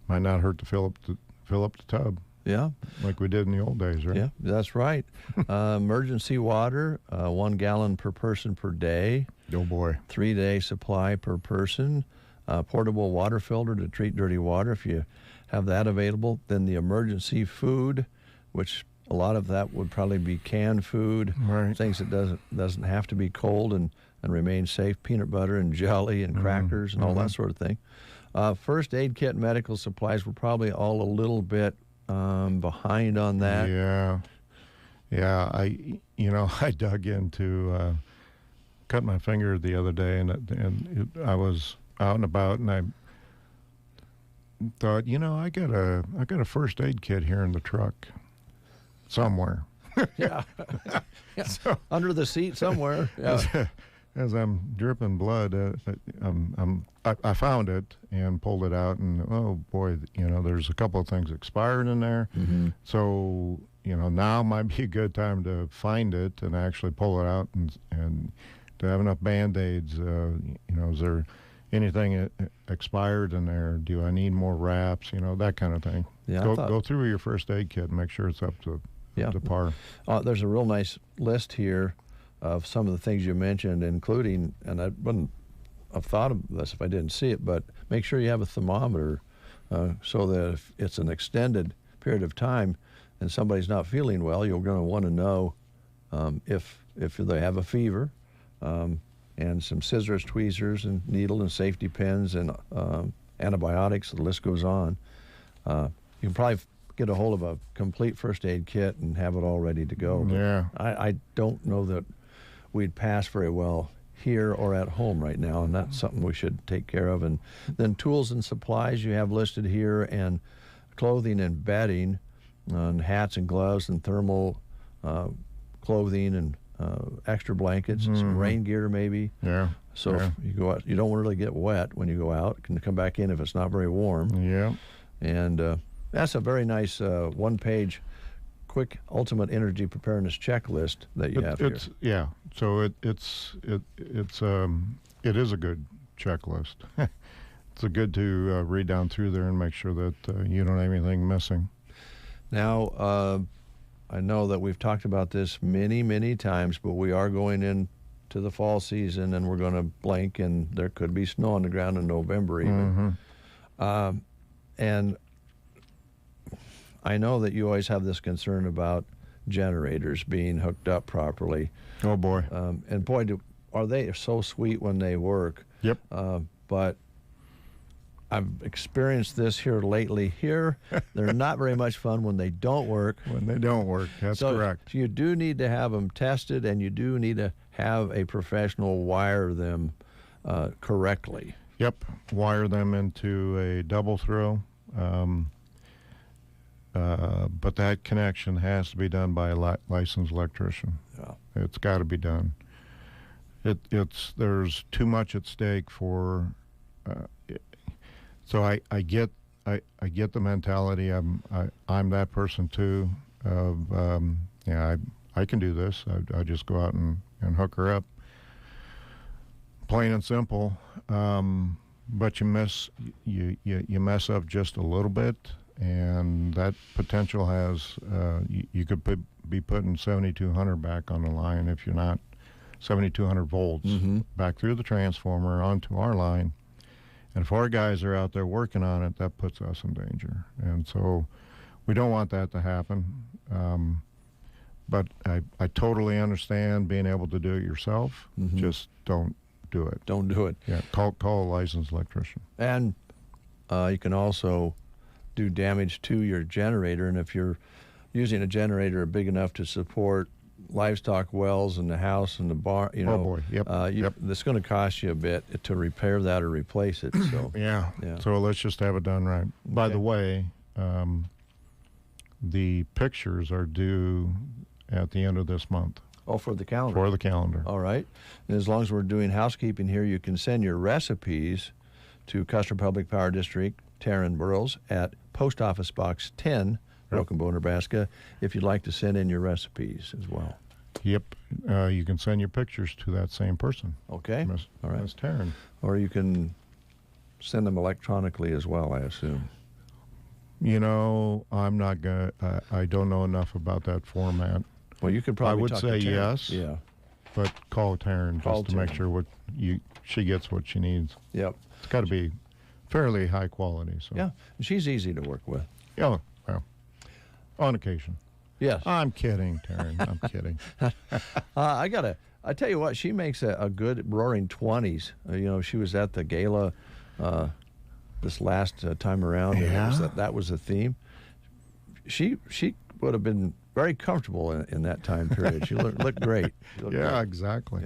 might not hurt to fill up the tub. Yeah, like we did in the old days, right? Yeah, that's right. Emergency water, 1 gallon per person per day. Oh boy. 3-day supply per person. Portable water filter to treat dirty water if you have that available. Then the emergency food, which a lot of that would probably be canned food, right. Things that doesn't have to be cold and remain safe, peanut butter and jelly and crackers and all that sort of thing. First aid kit, medical supplies, we're probably all a little bit behind on that. Yeah. I dug into cut my finger the other day, and I was out and about, and I thought, I got a first aid kit here in the truck somewhere. Yeah. So, under the seat somewhere. Yeah. As I'm dripping blood, I found it and pulled it out, and oh boy, there's a couple of things expired in there. Mm-hmm. So now might be a good time to find it and actually pull it out and to have enough Band-Aids. Is there anything expired in there? Do I need more wraps? That kind of thing. Yeah, go through your first aid kit and make sure it's up to par. There's a real nice list here of some of the things you mentioned, including, and I wouldn't have thought of this if I didn't see it, but make sure you have a thermometer so that if it's an extended period of time and somebody's not feeling well, you're going to want to know if they have a fever, and some scissors, tweezers, and needle and safety pins and antibiotics. The list goes on. You can probably get a hold of a complete first aid kit and have it all ready to go. Yeah. I don't know that we'd pass very well here or at home right now, and that's something we should take care of. And then tools and supplies you have listed here, and clothing and bedding, and hats and gloves and thermal clothing and extra blankets and some rain gear maybe. Yeah. So if you go out, you don't really get wet when you go out. You can come back in if it's not very warm. Yeah. And that's a very nice one-page quick ultimate energy preparedness checklist that you have here. Yeah. So it is a good checklist. It's a good to read down through there and make sure that you don't have anything missing. Now, I know that we've talked about this many, many times, but we are going into the fall season, and we're going to blink, and there could be snow on the ground in November even. And I know that you always have this concern about generators being hooked up properly. Oh, boy. And boy, are they so sweet when they work. Yep. But I've experienced this here lately. Here, they're not very much fun when they don't work. When they don't work, that's correct. So you do need to have them tested, and you do need to have a professional wire them correctly. Yep, wire them into a double throw. But that connection has to be done by a licensed electrician. Yeah. It's got to be done. There's too much at stake for. So I get the mentality. I'm that person too. Of I can do this. I just go out and hook her up. Plain and simple. But you mess up just a little bit. And that potential has, you could be putting 7,200 back on the line if you're not 7,200 volts back through the transformer onto our line. And if our guys are out there working on it, that puts us in danger. And so we don't want that to happen. But I totally understand being able to do it yourself. Just don't do it. Don't do it. Yeah, call a licensed electrician. And you can also do damage to your generator, and if you're using a generator big enough to support livestock wells in the house and the barn, oh boy, yep. That's going to cost you a bit to repair that or replace it. So yeah. So let's just have it done right. Okay. By the way, the pictures are due at the end of this month. Oh, for the calendar. For the calendar. All right. And as long as we're doing housekeeping here, you can send your recipes to Custer Public Power District, Tarrant Burroughs, at Post Office Box 10, Broken Bow, Nebraska, if you'd like to send in your recipes as well. Yep. You can send your pictures to that same person. Okay. All right. Ms. Tarrant. Or you can send them electronically as well, I assume. I'm not going to, I don't know enough about that format. Well, you could probably I would talk say to Taryn. yes. Yeah. But call Taryn just to make sure she gets what she needs. Yep. It's got to be fairly high quality. So. Yeah, and she's easy to work with. Yeah, well, on occasion. Yes. I'm kidding, Taryn. I'm kidding. I tell you what, she makes a good roaring 20s. She was at the gala this last time around. Yeah. And that was the theme. She would have been very comfortable in that time period. She looked great. Yeah, exactly.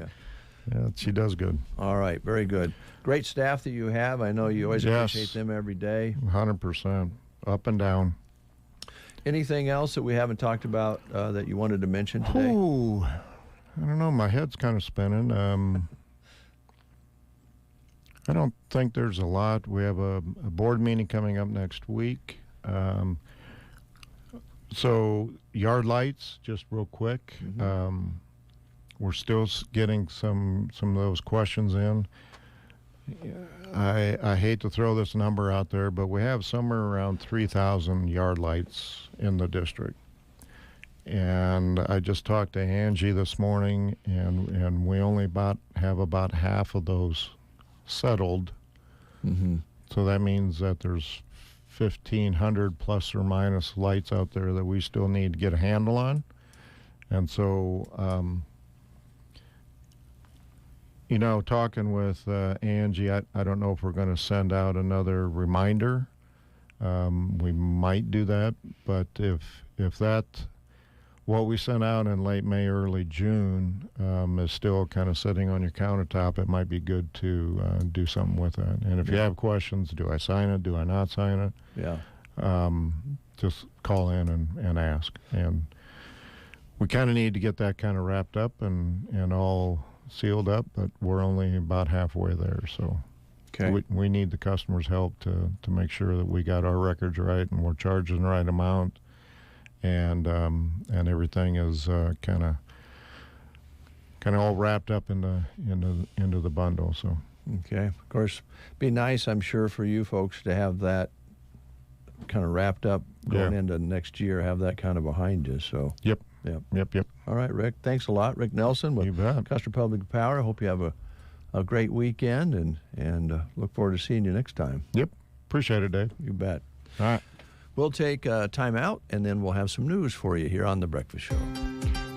Yeah, she does good. All right, very good. Great staff that you have. I know you always appreciate them every day. 100%, up and down. Anything else that we haven't talked about that you wanted to mention today? Ooh, I don't know. My head's kind of spinning. I don't think there's a lot. We have a board meeting coming up next week. So yard lights, just real quick. We're still getting some of those questions in. I hate to throw this number out there, but we have somewhere around 3,000 yard lights in the district. And I just talked to Angie this morning, and we only have about half of those settled. So that means that there's 1,500 plus or minus lights out there that we still need to get a handle on. And so, talking with Angie, I don't know if we're going to send out another reminder. We might do that, but if that, what we sent out in late May, early June is still kind of sitting on your countertop, it might be good to do something with that. And if you have questions, do I sign it? Do I not sign it? Yeah. Just call in and ask. And we kind of need to get that kind of wrapped up and all sealed up, but we're only about halfway there. So we need the customer's help to make sure that we got our records right and we're charging the right amount. And everything is kind of all wrapped up into the bundle. So okay, of course, be nice, I'm sure, for you folks to have that kind of wrapped up going into next year. Have that kind of behind you. So Yep. All right, Rick. Thanks a lot, Rick Nelson with Custer Public Power. I hope you have a great weekend and look forward to seeing you next time. Yep. Appreciate it, Dave. You bet. All right. We'll take time out, and then we'll have some news for you here on The Breakfast Show.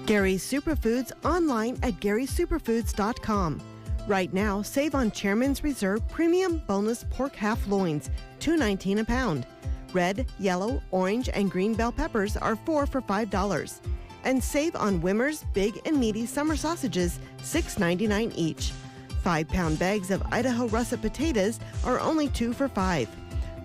Gary's Superfoods online at GarySuperfoods.com. Right now, save on Chairman's Reserve Premium Boneless Pork Half Loins, $2.19 a pound. Red, yellow, orange, and green bell peppers are 4 for $5. And save on Wimmer's Big and Meaty Summer Sausages, $6.99 each. 5-pound bags of Idaho russet potatoes are only 2 for $5.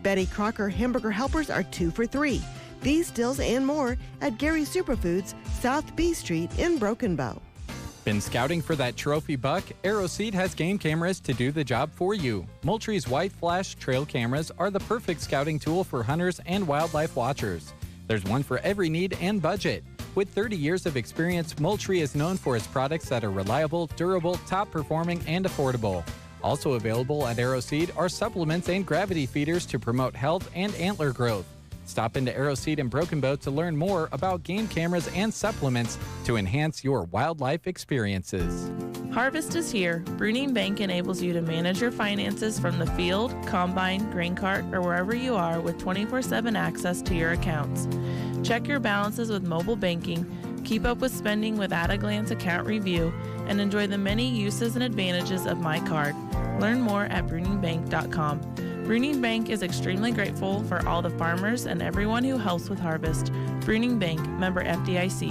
Betty Crocker Hamburger Helpers are 2 for $3. These deals and more at Gary Superfoods, South B Street in Broken Bow. Been scouting for that trophy buck? AeroSeed has game cameras to do the job for you. Moultrie's white flash trail cameras are the perfect scouting tool for hunters and wildlife watchers. There's one for every need and budget. With 30 years of experience, Moultrie is known for its products that are reliable, durable, top-performing, and affordable. Also available at AeroSeed are supplements and gravity feeders to promote health and antler growth. Stop into AeroSeed in Broken Bow to learn more about game cameras and supplements to enhance your wildlife experiences. Harvest is here. Bruning Bank enables you to manage your finances from the field, combine, grain cart, or wherever you are with 24/7 access to your accounts. Check your balances with mobile banking, keep up with spending with at-a-glance account review, and enjoy the many uses and advantages of My Card. Learn more at bruningbank.com. Bruning Bank is extremely grateful for all the farmers and everyone who helps with harvest. Bruning Bank, member FDIC.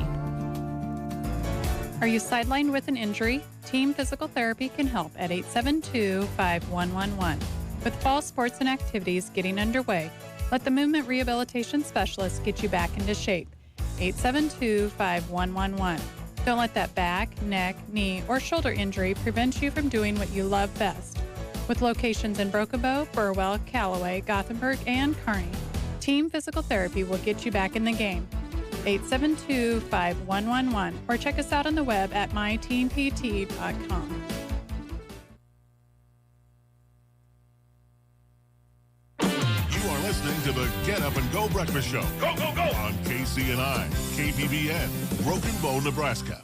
Are you sidelined with an injury? Team Physical Therapy can help at 872-5111. With fall sports and activities getting underway, let the Movement Rehabilitation Specialist get you back into shape. 872-5111. Don't let that back, neck, knee, or shoulder injury prevent you from doing what you love best. With locations in Broken Bow, Burwell, Callaway, Gothenburg, and Kearney, Team Physical Therapy will get you back in the game. 872-5111 or check us out on the web at myteampt.com. You are listening to the Get Up and Go Breakfast Show. Go, go, go! On KCNI, KBBN, Broken Bow, Nebraska.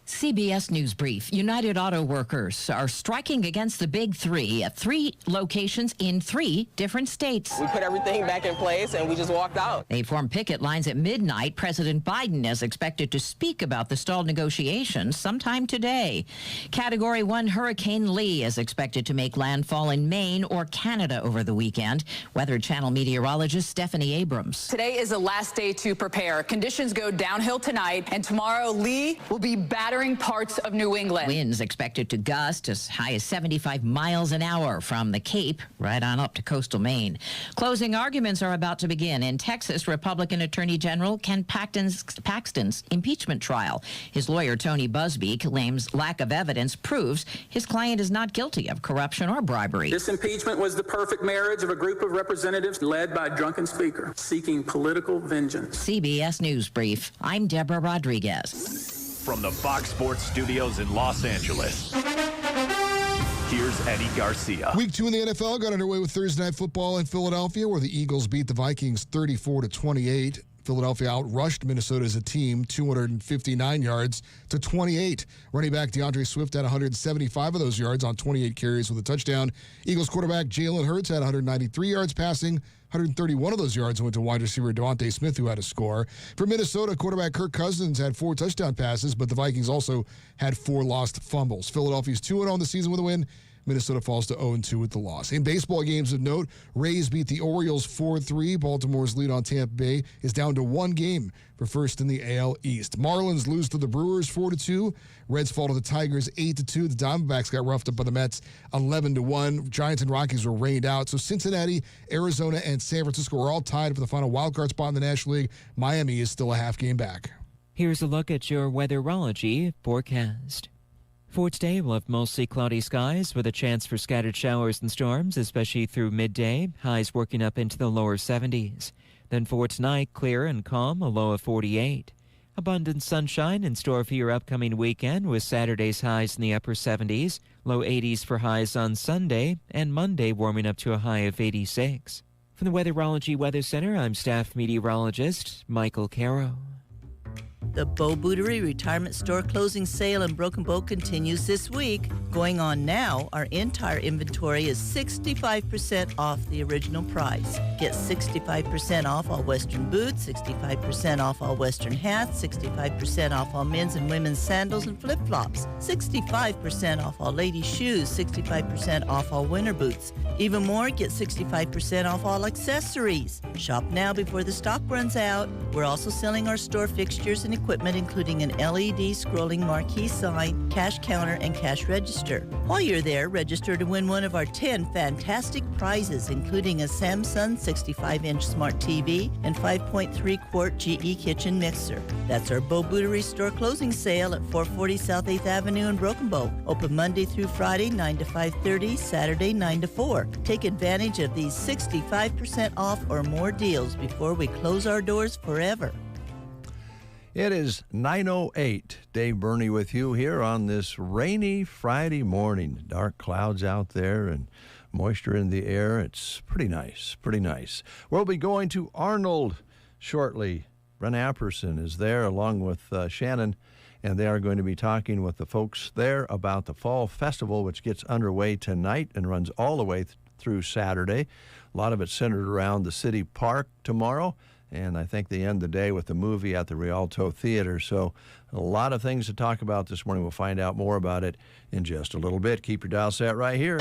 CBS News Brief. United Auto Workers are striking against the Big Three at 3 locations in 3 different states. We put everything back in place and we just walked out. They formed picket lines at midnight. President Biden is expected to speak about the stalled negotiations sometime today. Category 1 Hurricane Lee is expected to make landfall in Maine or Canada over the weekend. Weather Channel meteorologist Stephanie Abrams. Today is the last day to prepare. Conditions go downhill tonight, and tomorrow Lee will be battering parts of New England. Winds expected to gust as high as 75 miles an hour from the Cape right on up to coastal Maine. Closing arguments are about to begin in Texas. Republican Attorney General Ken Paxton's impeachment trial. His lawyer Tony Busby claims lack of evidence proves his client is not guilty of corruption or bribery. This impeachment was the perfect marriage of a group of representatives led by a drunken speaker seeking political vengeance. CBS News Brief. I'm Deborah Rodriguez. From the Fox Sports Studios in Los Angeles, here's Eddie Garcia. Week 2 in the NFL got underway with Thursday Night Football in Philadelphia, where the Eagles beat the Vikings 34-28. Philadelphia outrushed Minnesota as a team, 259 yards to 28. Running back DeAndre Swift had 175 of those yards on 28 carries with a touchdown. Eagles quarterback Jalen Hurts had 193 yards passing. 131 of those yards went to wide receiver Devontae Smith, who had a score. For Minnesota, quarterback Kirk Cousins had 4 touchdown passes, but the Vikings also had 4 lost fumbles. Philadelphia's 2-0 on the season with a win. Minnesota falls to 0-2 with the loss. In baseball games of note, Rays beat the Orioles 4-3. Baltimore's lead on Tampa Bay is down to 1 game for first in the AL East. Marlins lose to the Brewers 4-2. Reds fall to the Tigers 8-2. The Diamondbacks got roughed up by the Mets 11-1. Giants and Rockies were rained out. So Cincinnati, Arizona, and San Francisco are all tied for the final wildcard spot in the National League. Miami is still a half game back. Here's a look at your weatherology forecast. For today, we'll have mostly cloudy skies with a chance for scattered showers and storms, especially through midday, highs working up into the lower 70s. Then for tonight, clear and calm, a low of 48. Abundant sunshine in store for your upcoming weekend with Saturday's highs in the upper 70s, low 80s for highs on Sunday, and Monday warming up to a high of 86. From the Weatherology Weather Center, I'm staff meteorologist Michael Caro. The Bow Bootery Retirement Store closing sale in Broken Bow continues this week. Going on now, our entire inventory is 65% off the original price. Get 65% off all Western boots, 65% off all Western hats, 65% off all men's and women's sandals and flip-flops, 65% off all ladies' shoes, 65% off all winter boots. Even more, get 65% off all accessories. Shop now before the stock runs out. We're also selling our store fixtures and equipment, including an LED scrolling marquee sign, cash counter, and cash register. While you're there, register to win one of our 10 fantastic prizes, including a Samsung 65-inch smart TV and 5.3-quart GE kitchen mixer. That's our Bow Bootery store closing sale at 440 South 8th Avenue in Broken Bow. Open Monday through Friday, 9 to 5:30, Saturday, 9 to 4. Take advantage of these 65% off or more deals before we close our doors forever. It is 9:08. Dave Burney with you here on this rainy Friday morning. Dark clouds out there and moisture in the air. It's pretty nice, pretty nice. We'll be going to Arnold shortly. Brent Apperson is there along with Shannon, and they are going to be talking with the folks there about the Fall Festival, which gets underway tonight and runs all the way through Saturday. A lot of it centered around the city park tomorrow, and I think they end the day with the movie at the Rialto Theater. So a lot of things to talk about this morning. We'll find out more about it in just a little bit. Keep your dial set right here.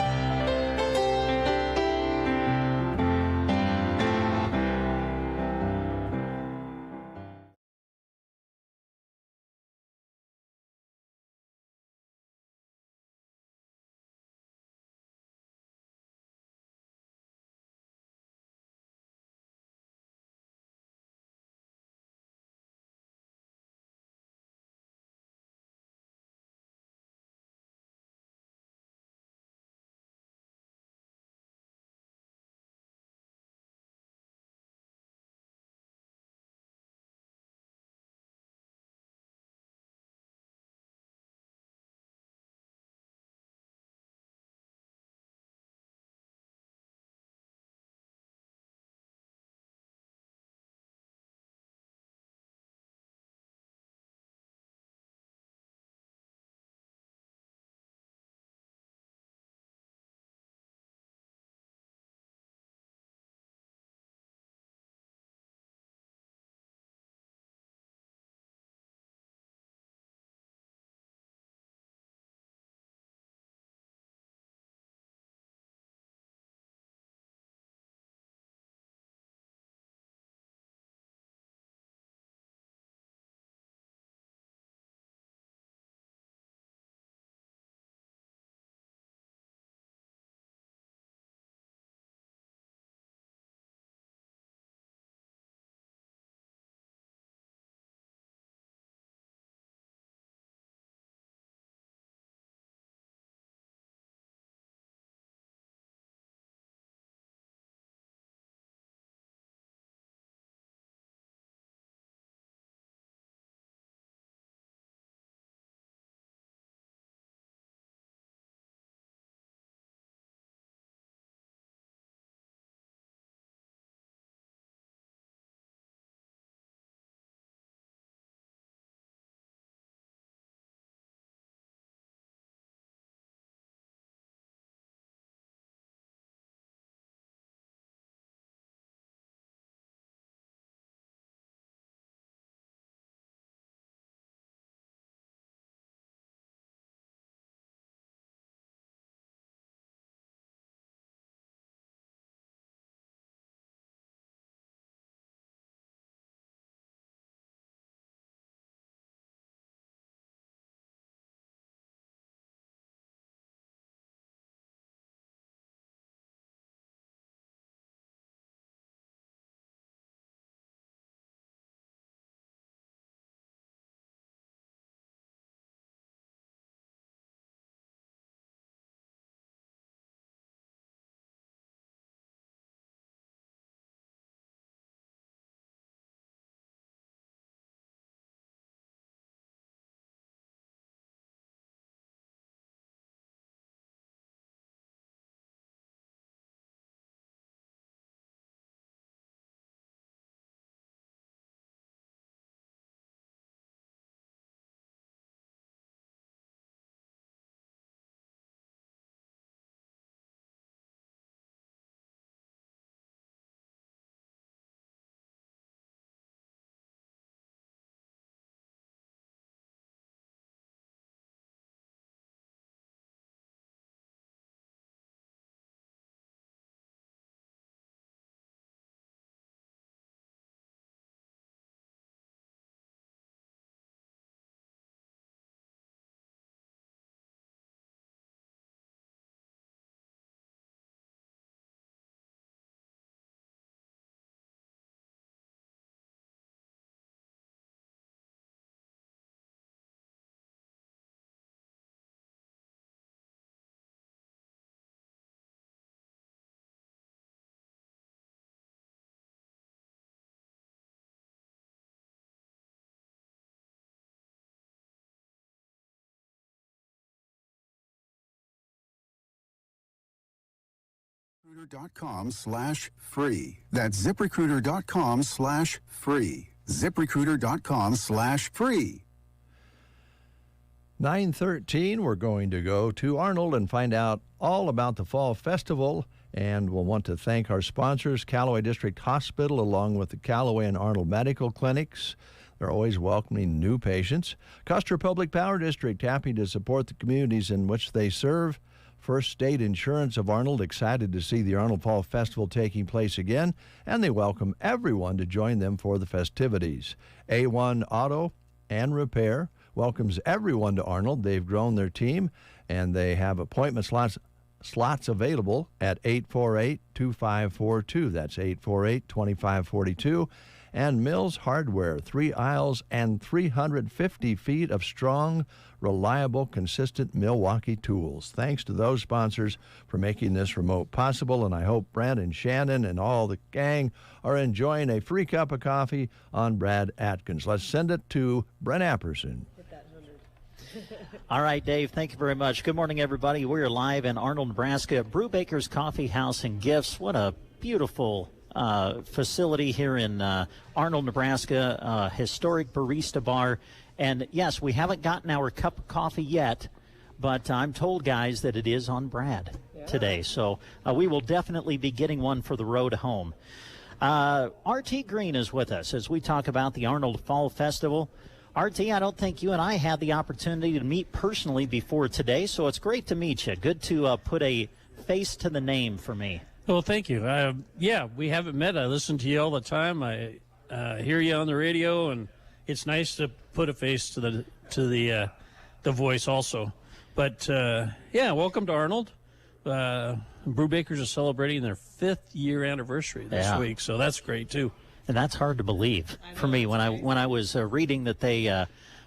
ZipRecruiter.com/free. That's ZipRecruiter.com/free. ZipRecruiter.com/free. 9:13, we're going to go to Arnold and find out all about the Fall Festival. And we'll want to thank our sponsors, Callaway District Hospital, along with the Callaway and Arnold Medical Clinics. They're always welcoming new patients. Custer Public Power District, happy to support the communities in which they serve. First State Insurance of Arnold, excited to see the Arnold Fall Festival taking place again, and they welcome everyone to join them for the festivities. A1 Auto and Repair welcomes everyone to Arnold. They've grown their team, and they have appointment slots available at 848-2542. That's 848-2542. And Mills Hardware, 3 aisles and 350 feet of strong, reliable, consistent Milwaukee tools. Thanks to those sponsors for making this remote possible, and I hope Brent and Shannon and all the gang are enjoying a free cup of coffee on Brad Atkins. Let's send it to Brent Apperson. All right, Dave, thank you very much. Good morning, everybody. We're live in Arnold, Nebraska, Brubaker's Coffee House and Gifts. What a beautiful facility here in Arnold, Nebraska, historic barista bar. And yes, we haven't gotten our cup of coffee yet, but I'm told, guys, that it is on Brad today. So we will definitely be getting one for the road home. RT Green is with us as we talk about the Arnold Fall Festival. RT, I don't think you and I had the opportunity to meet personally before today, so it's great to meet you. Good to put a face to the name for me. Well, thank you. Yeah, we haven't met. I listen to you all the time. I hear you on the radio, and it's nice to put a face to the voice also. But yeah, welcome to Arnold. Brewbakers are celebrating their 5th year anniversary this week, so that's great too. And that's hard to believe for me. When I was reading that they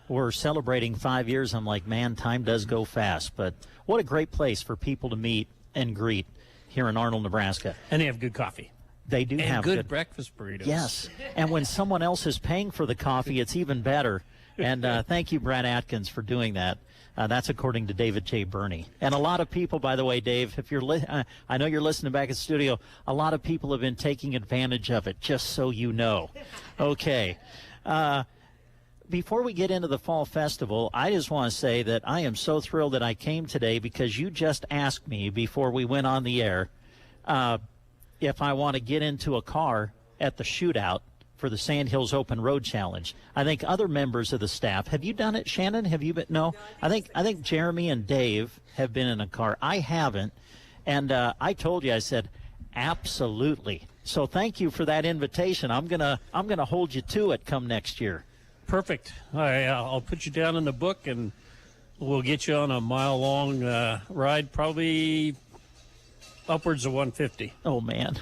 were celebrating 5 years, I'm like, man, time does go fast. But what a great place for people to meet and greet here in Arnold, Nebraska. And they have good coffee. They do have good breakfast burritos. Yes. And when someone else is paying for the coffee, it's even better. And thank you, Brad Atkins, for doing that. That's according to David J. Burney. And a lot of people, by the way, Dave, if you're I know you're listening back at the studio, a lot of people have been taking advantage of it, just so you know. Okay. Before we get into the Fall Festival, I just want to say that I am so thrilled that I came today because you just asked me before we went on the air if I want to get into a car at the shootout for the Sandhills Open Road Challenge. I think other members of the staff, have you done it, Shannon? Have you been? No. I think Jeremy and Dave have been in a car. I haven't, and I told you, I said, absolutely. So thank you for that invitation. I'm gonna hold you to it come next year. Perfect. All right, I'll put you down in the book, and we'll get you on a mile-long ride, probably upwards of 150. Oh, man.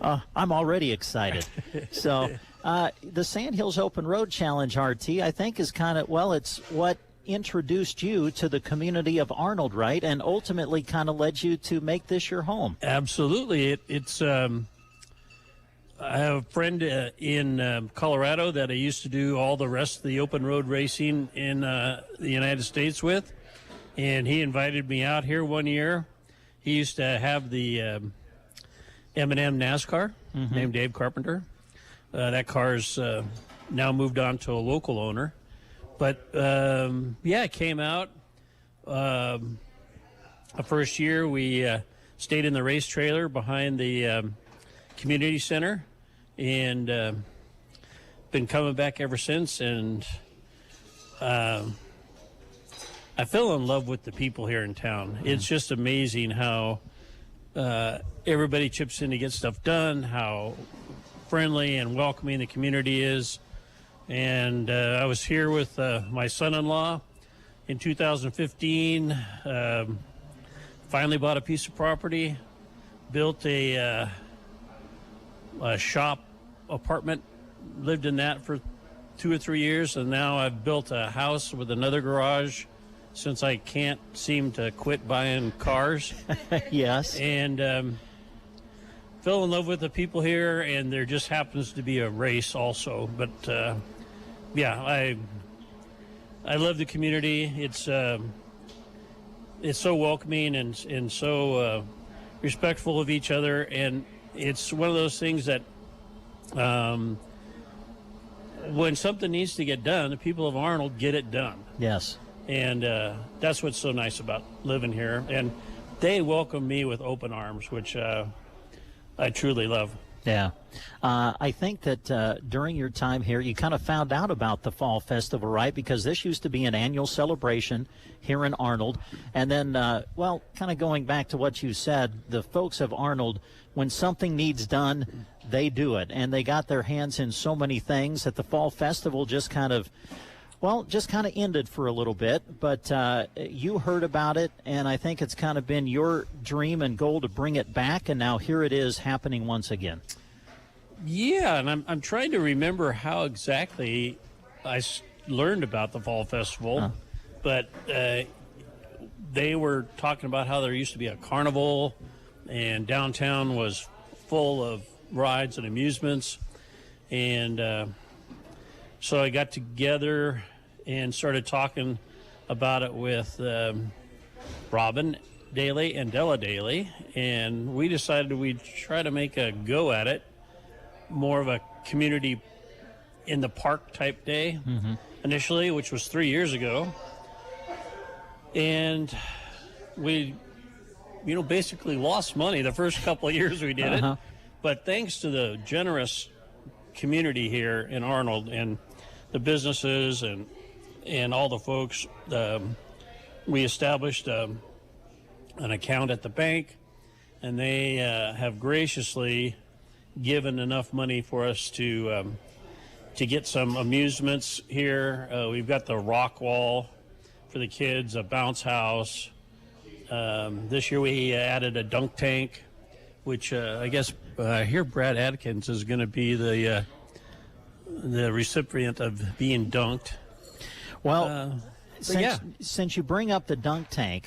I'm already excited. So the Sandhills Open Road Challenge, RT, I think is kind of, well, it's what introduced you to the community of Arnold, right? And ultimately kind of led you to make this your home. Absolutely. It's I have a friend in Colorado that I used to do all the rest of the open road racing in the United States with, and he invited me out here one year. He used to have the M&M NASCAR named Dave Carpenter. That car's now moved on to a local owner. But, yeah, it came out. The first year we stayed in the race trailer behind the community center, and been coming back ever since. And I fell in love with the people here in town. It's just amazing how everybody chips in to get stuff done, how friendly and welcoming the community is. And I was here with my son-in-law in 2015, finally bought a piece of property, built a shop apartment, lived in that for 2 or 3 years, and now I've built a house with another garage since I can't seem to quit buying cars. Yes. And fell in love with the people here, and there just happens to be a race also. But yeah, I love the community. It's so welcoming and so respectful of each other, and it's one of those things that when something needs to get done, the people of Arnold get it done. Yes. And that's what's so nice about living here. And they welcome me with open arms, which I truly love. Yeah. I think that during your time here, you kind of found out about the Fall Festival, right? Because this used to be an annual celebration here in Arnold. And then, well, kind of going back to what you said, the folks of Arnold, when something needs done, they do it. And they got their hands in so many things that the Fall Festival just kind of ended for a little bit, but you heard about it, and I think it's kind of been your dream and goal to bring it back, and now here it is happening once again. Yeah, and I'm trying to remember how exactly I learned about the Fall Festival, but they were talking about how there used to be a carnival, and downtown was full of rides and amusements, and so I got together and started talking about it with Robin Daly and Della Daly, and we decided we'd try to make a go at it, more of a community in the park type day initially, which was 3 years ago. And we, basically lost money the first couple of years we did it. But thanks to the generous community here in Arnold and the businesses and all the folks, we established an account at the bank, and they have graciously given enough money for us to get some amusements here. We've got the rock wall for the kids, a bounce house. This year we added a dunk tank, which I guess I hear Brad Adkins is going to be the recipient of being dunked. Well, since you bring up the dunk tank,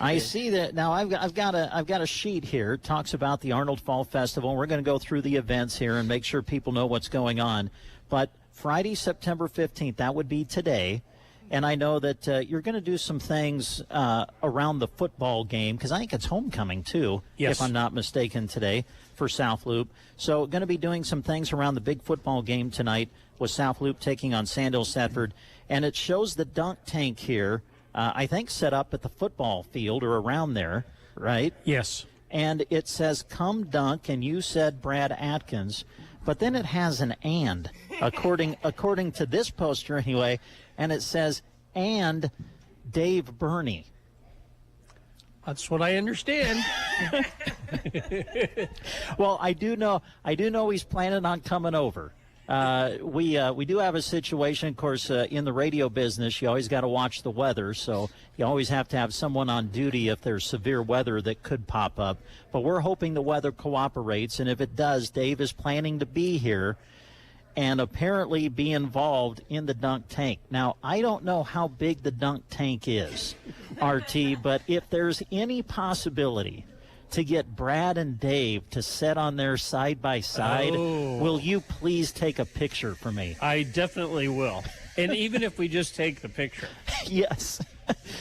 I see that now. I've got a sheet here. It talks about the Arnold Fall Festival. We're going to go through the events here and make sure people know what's going on. But Friday, September 15th, that would be today. And I know that you're going to do some things around the football game, because I think it's homecoming too, if I'm not mistaken, today for South Loup. So going to be doing some things around the big football game tonight with South Loup taking on Sandhill-Stratford. And it shows the dunk tank here, I think set up at the football field or around there, right? Yes. And it says, come dunk, and you said Brad Atkins. But then it has an and, according to this poster anyway, and it says, and Dave Burney. That's what I understand. Well, I do know he's planning on coming over. We do have a situation, of course, in the radio business. You always got to watch the weather, so you always have to have someone on duty if there's severe weather that could pop up. But we're hoping the weather cooperates, and if it does, Dave is planning to be here and apparently be involved in the dunk tank. Now, I don't know how big the dunk tank is, RT, but if there's any possibility to get Brad and Dave to sit on there side by side, will you please take a picture for me? I definitely will. And even if we just take the picture. Yes.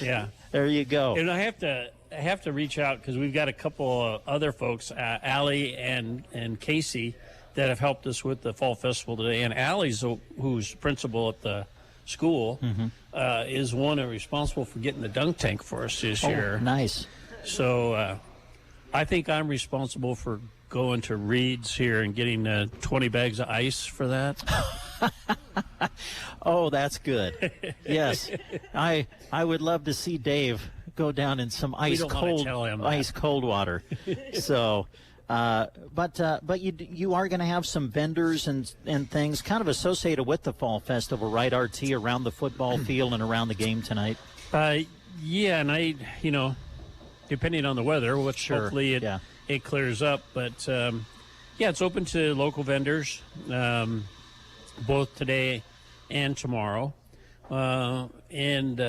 Yeah. There you go. And I have to reach out, because we've got a couple of other folks, Allie and Casey, that have helped us with the Fall Festival today. And Allie's, who's principal at the school, is one responsible for getting the dunk tank for us this year. Nice. So I think I'm responsible for going to Reed's here and getting 20 bags of ice for that. Oh, that's good. Yes. I would love to see Dave go down in some ice cold water. So but you are going to have some vendors and things kind of associated with the Fall Festival, right, RT, around the football field and around the game tonight? Yeah, and depending on the weather, which hopefully it clears up. But, it's open to local vendors, both today and tomorrow. And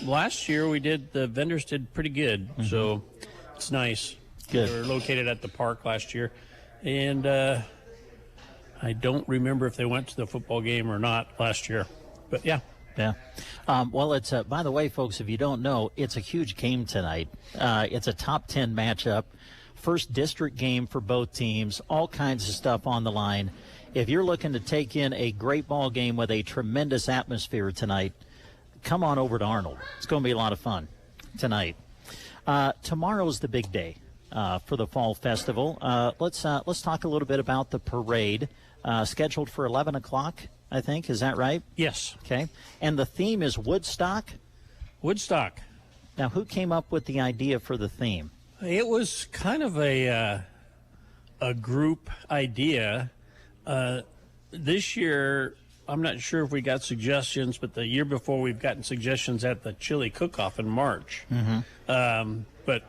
last year the vendors did pretty good, so it's nice. Good. They were located at the park last year. And I don't remember if they went to the football game or not last year. But, yeah. Yeah. Well, it's by the way, folks, if you don't know, it's a huge game tonight. It's a top 10 matchup, first district game for both teams, all kinds of stuff on the line. If you're looking to take in a great ball game with a tremendous atmosphere tonight, come on over to Arnold. It's going to be a lot of fun tonight. Tomorrow's the big day for the Fall Festival. Let's talk a little bit about the parade, scheduled for 11 o'clock. I think. Is that right? Yes. Okay. And the theme is Woodstock? Woodstock. Now, who came up with the idea for the theme? It was kind of a group idea. This year, I'm not sure if we got suggestions, but the year before we've gotten suggestions at the chili cook-off in March. But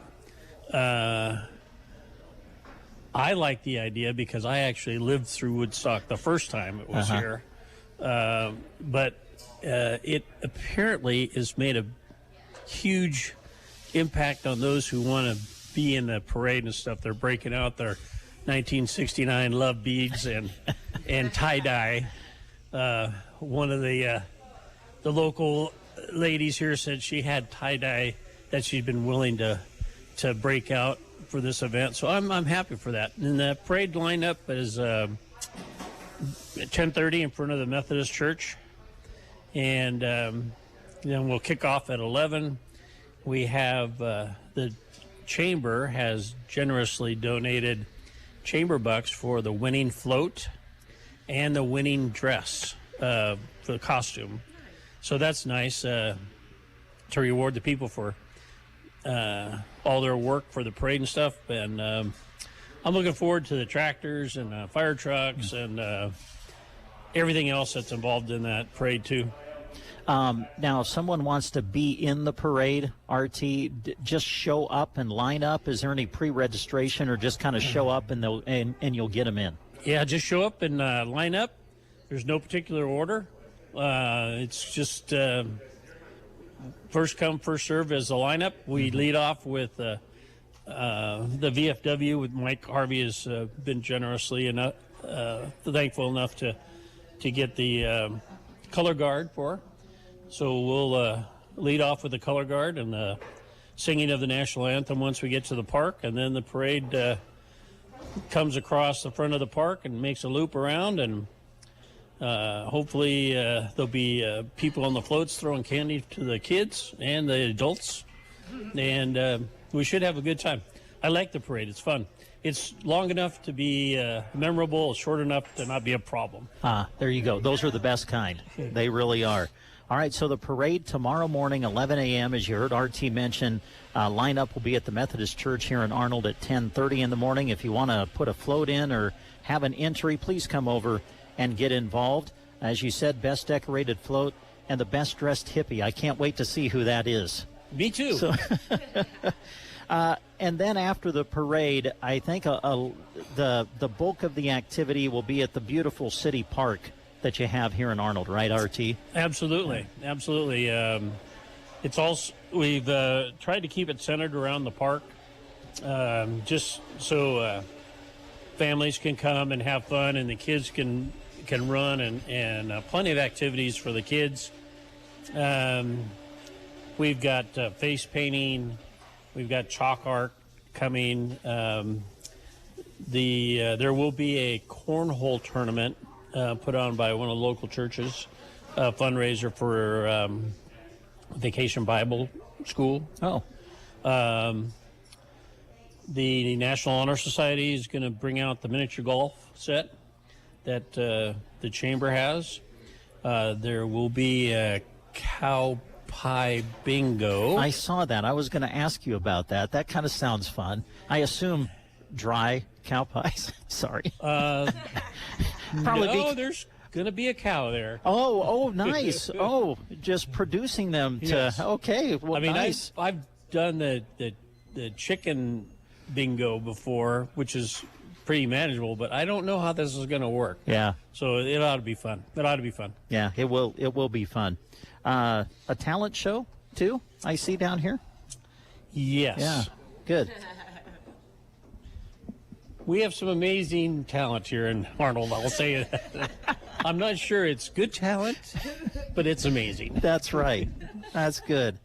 I like the idea because I actually lived through Woodstock the first time it was here. But it apparently has made a huge impact on those who want to be in the parade and stuff. They're breaking out their 1969 love beads and tie-dye. One of the local ladies here said she had tie-dye that she'd been willing to break out for this event. So I'm happy for that. And the parade lineup is at 10:30 in front of the Methodist Church, and then we'll kick off at 11. We have the chamber has generously donated chamber bucks for the winning float and the winning dress for the costume. So that's nice to reward the people for all their work for the parade and stuff. And I'm looking forward to the tractors and fire trucks and everything else that's involved in that parade too. Now, if someone wants to be in the parade, RT, just show up and line up. Is there any pre-registration, or just kind of show up and you'll get them in? Yeah, just show up and line up. There's no particular order. It's just first come, first serve as the lineup. We lead off with the VFW with Mike Harvey has been generously enough, thankful enough to get the color guard for her. So we'll lead off with the color guard and the singing of the national anthem once we get to the park, and then the parade comes across the front of the park and makes a loop around, and hopefully there'll be people on the floats throwing candy to the kids and the adults, and we should have a good time. I like the parade. It's fun. It's long enough to be memorable, short enough to not be a problem. There you go. Those are the best kind. They really are. All right, so the parade tomorrow morning, 11 a.m., as you heard RT mention, lineup will be at the Methodist Church here in Arnold at 10:30 in the morning. If you want to put a float in or have an entry, please come over and get involved. As you said, best decorated float and the best dressed hippie. I can't wait to see who that is. Me too. So, and then after the parade, I think the bulk of the activity will be at the beautiful city park that you have here in Arnold, right, RT? Absolutely. It's also, we've tried to keep it centered around the park, just so families can come and have fun, and the kids can run, and plenty of activities for the kids. We've got face painting, we've got chalk art coming. There will be a cornhole tournament put on by one of the local churches, fundraiser for Vacation Bible School. The National Honor Society is going to bring out the miniature golf set that the chamber has. There will be a cow pie bingo. I saw that. I was going to ask you about that. That kind of sounds fun. I assume dry cow pies. Sorry. There's going to be a cow there. Oh, nice. Just producing them to. Yes. Okay. Well, I mean, nice. I've done the chicken bingo before, which is pretty manageable, but I don't know how this is going to work. Yeah. So it ought to be fun. Yeah, it will. It will be fun. A talent show too, I see down here. Yes. Yeah. Good. We have some amazing talent here in Arnold, I'll say that. I'm not sure it's good talent, but it's amazing. That's right. That's good.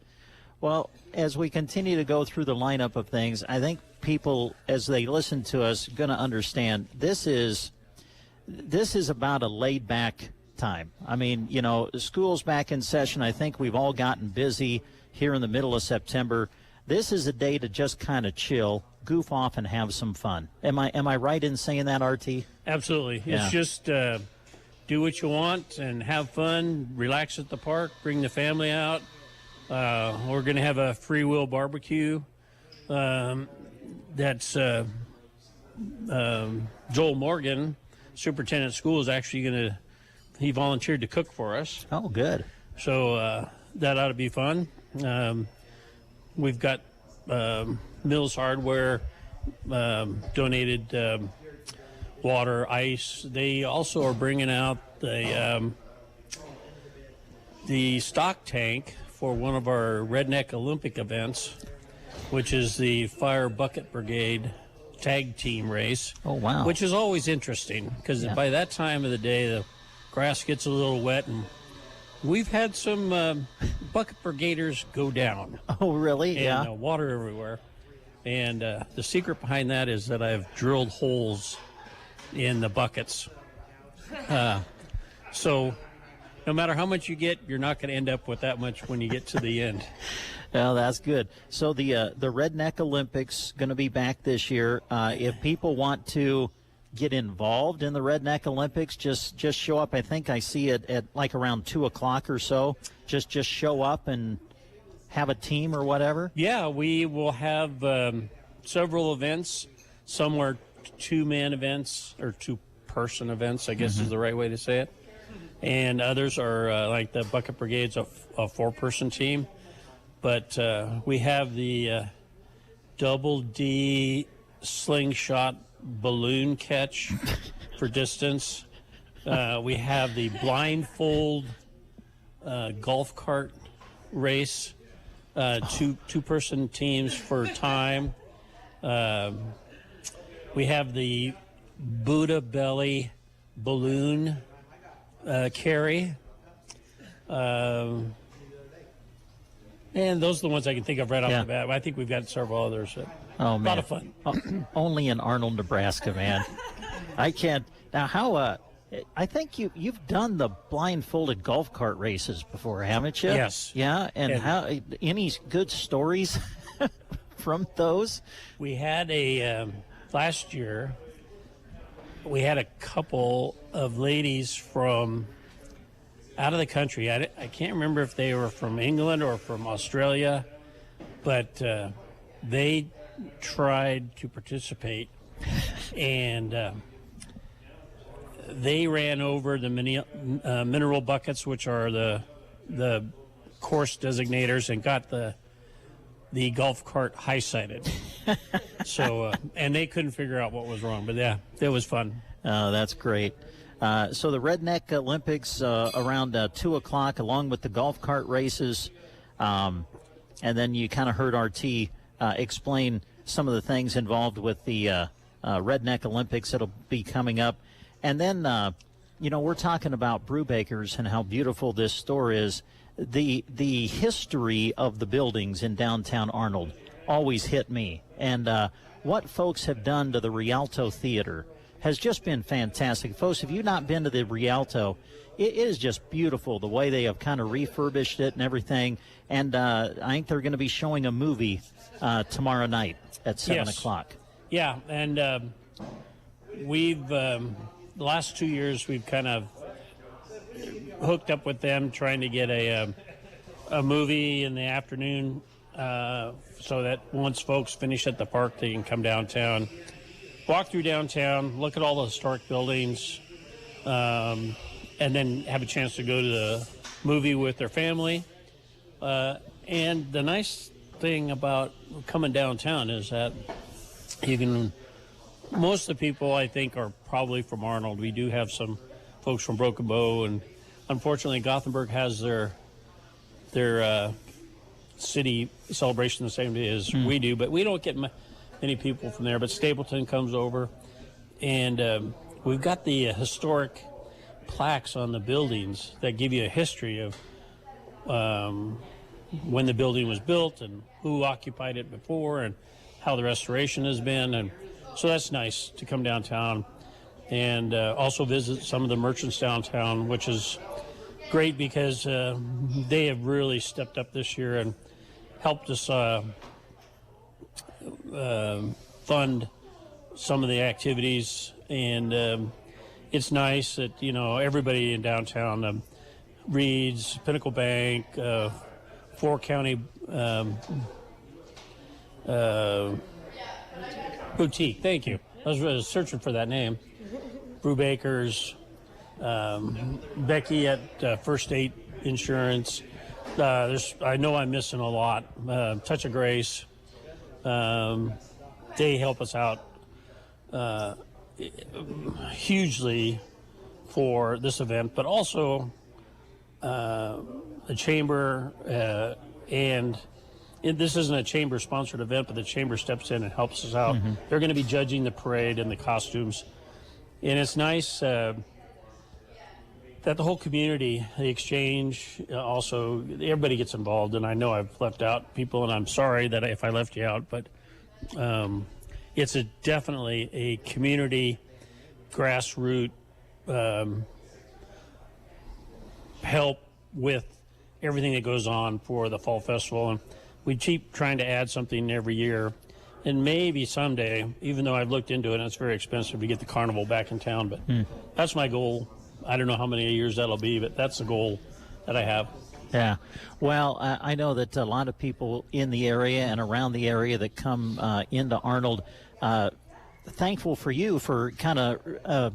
Well, as we continue to go through the lineup of things, I think people, as they listen to us, going to understand this is about a laid-back time. I mean, you know, school's back in session. I think we've all gotten busy here in the middle of September. This is a day to just kind of chill, goof off, and have some fun. Am I right in saying that, RT? Absolutely. Yeah. It's just do what you want and have fun, relax at the park, bring the family out. We're going to have a free will barbecue. That's Joel Morgan, superintendent of schools, is actually going to, he volunteered to cook for us. Oh, good. So that ought to be fun. We've got Mills Hardware donated water, ice. They also are bringing out the stock tank for one of our Redneck Olympic events, which is the Fire Bucket Brigade tag team race. Oh, wow. Which is always interesting because by that time of the day, the grass gets a little wet, and we've had some bucket brigaders go down. Oh, really? And water everywhere. And the secret behind that is that I've drilled holes in the buckets. So no matter how much you get, you're not going to end up with that much when you get to the end. Well, that's good. So the Redneck Olympics going to be back this year. If people want to get involved in the Redneck Olympics, just show up. I think I see it at like around 2 o'clock or so. Just show up and have a team or whatever. Yeah, we will have several events. Some are two-man events or two-person events, I guess is the right way to say it. And others are like the Bucket Brigade's a four-person team. But we have the double D slingshot balloon catch for distance. We have the blindfold golf cart race, two-person teams for time. We have the Buddha belly balloon carry. And those are the ones I can think of right off the bat. I think we've got several others. Oh, man. A lot of fun. Only in Arnold, Nebraska, man. I can't. Now, how, I think you've done the blindfolded golf cart races before, haven't you? Yes. Yeah, and how, any good stories from those? We had last year, we had a couple of ladies from out of the country. I can't remember if they were from England or from Australia, but they tried to participate, and they ran over the mineral buckets, which are the course designators, and got the golf cart high-sided. So, and they couldn't figure out what was wrong, but yeah, it was fun. Oh, that's great. So the Redneck Olympics around 2 o'clock, along with the golf cart races. And then you kind of heard RT explain some of the things involved with the Redneck Olympics that'll be coming up. And then, we're talking about Brewbakers and how beautiful this store is. The history of the buildings in downtown Arnold always hit me. And what folks have done to the Rialto Theater has just been fantastic. Folks, if you've not been to the Rialto, it is just beautiful the way they have kind of refurbished it and everything. And I think they're going to be showing a movie tomorrow night at 7 o'clock. Yeah, and we've, the last 2 years, we've kind of hooked up with them trying to get a movie in the afternoon so that once folks finish at the park, they can come downtown, walk through downtown, look at all the historic buildings, and then have a chance to go to the movie with their family. And the nice thing about coming downtown is that you can, most of the people I think are probably from Arnold. We do have some folks from Broken Bow, and unfortunately Gothenburg has their city celebration the same day as we do, but we don't get many people from there. But Stapleton comes over, and we've got the historic plaques on the buildings that give you a history of when the building was built and who occupied it before and how the restoration has been. And so that's nice to come downtown and also visit some of the merchants downtown, which is great because they have really stepped up this year and helped us fund some of the activities. And it's nice that, you know, everybody in downtown, Reed's, Pinnacle Bank, 4 County Boutique, thank you. I was searching for that name. Brewbakers, Becky at First State Insurance. I know I'm missing a lot. Touch of Grace. They help us out hugely for this event, but also the chamber and this isn't a chamber-sponsored event, but the chamber steps in and helps us out. Mm-hmm. They're going to be judging the parade and the costumes. And it's nice that the whole community, the exchange, also, everybody gets involved. And I know I've left out people, and I'm sorry that if I left you out, but it's definitely a community, grassroots help with everything that goes on for the Fall Festival. And we keep trying to add something every year. And maybe someday, even though I've looked into it and it's very expensive to get the carnival back in town, but that's my goal. I don't know how many years that'll be, but that's the goal that I have. Yeah. Well, I know that a lot of people in the area and around the area that come into Arnold, thankful for you for kind of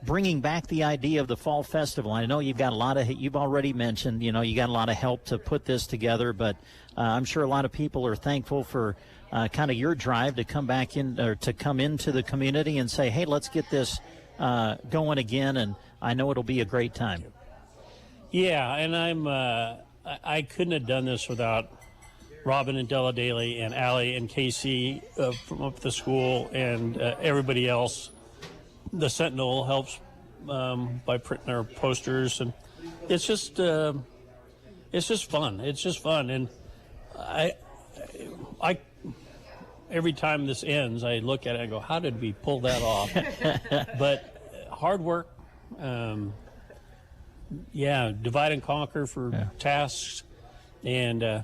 bringing back the idea of the Fall Festival. I know you've got you've already mentioned, you know, you got a lot of help to put this together, but I'm sure a lot of people are thankful for kind of your drive to come back in, or to come into the community and say, hey, let's get this going again, and I know it'll be a great time. Yeah, and I couldn't have done this without Robin and Della Daly and Allie and Casey from up at the school and everybody else. The Sentinel helps by printing our posters, and it's just fun. It's just fun, and I every time this ends, I look at it and go, "How did we pull that off?" But hard work, divide and conquer for tasks, and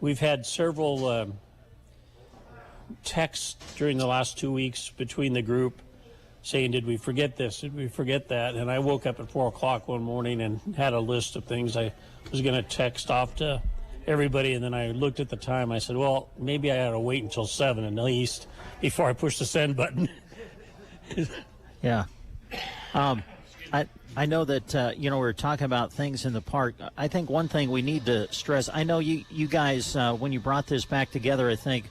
we've had several texts during the last 2 weeks between the group, saying, did we forget this? Did we forget that? And I woke up at 4 o'clock one morning and had a list of things I was going to text off to everybody. And then I looked at the time. I said, well, maybe I ought to wait until 7 at least before I push the send button. Yeah. I know that, we're talking about things in the park. I think one thing we need to stress, I know you guys, when you brought this back together, I think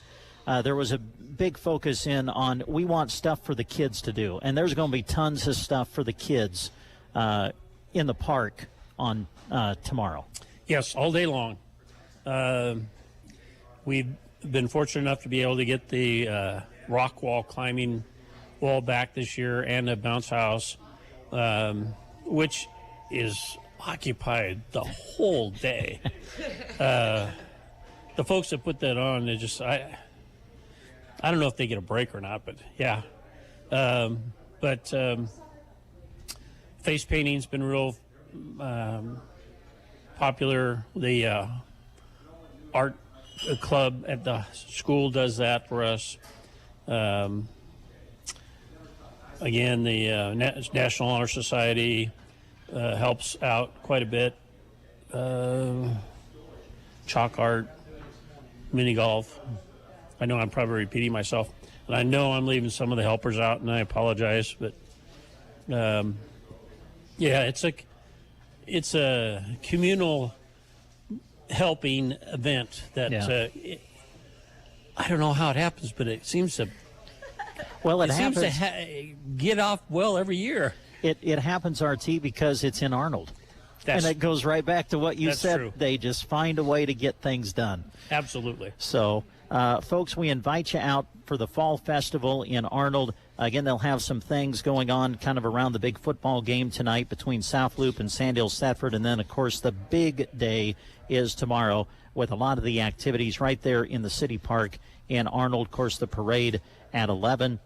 there was a big focus on we want stuff for the kids to do, and there's going to be tons of stuff for the kids in the park on tomorrow. Yes, all day long. We've been fortunate enough to be able to get the rock wall climbing wall back this year and a bounce house, which is occupied the whole day. The folks that put that on, they just I don't know if they get a break or not, but yeah. Face painting's been real popular. The art club at the school does that for us. Again, the National Honor Society helps out quite a bit. Chalk art, mini golf. I know I'm probably repeating myself, and I know I'm leaving some of the helpers out, and I apologize, but it's a communal helping event that I don't know how it happens, but it seems to happens seems to get off well every year. It happens, RT, because it's in Arnold. And it goes right back to what you said. True. They just find a way to get things done. Absolutely. So, folks, we invite you out for the Fall Festival in Arnold. Again, they'll have some things going on kind of around the big football game tonight between South Loop and Sandhill Thetford. And then, of course, the big day is tomorrow with a lot of the activities right there in the city park in Arnold. Of course, the parade at 11.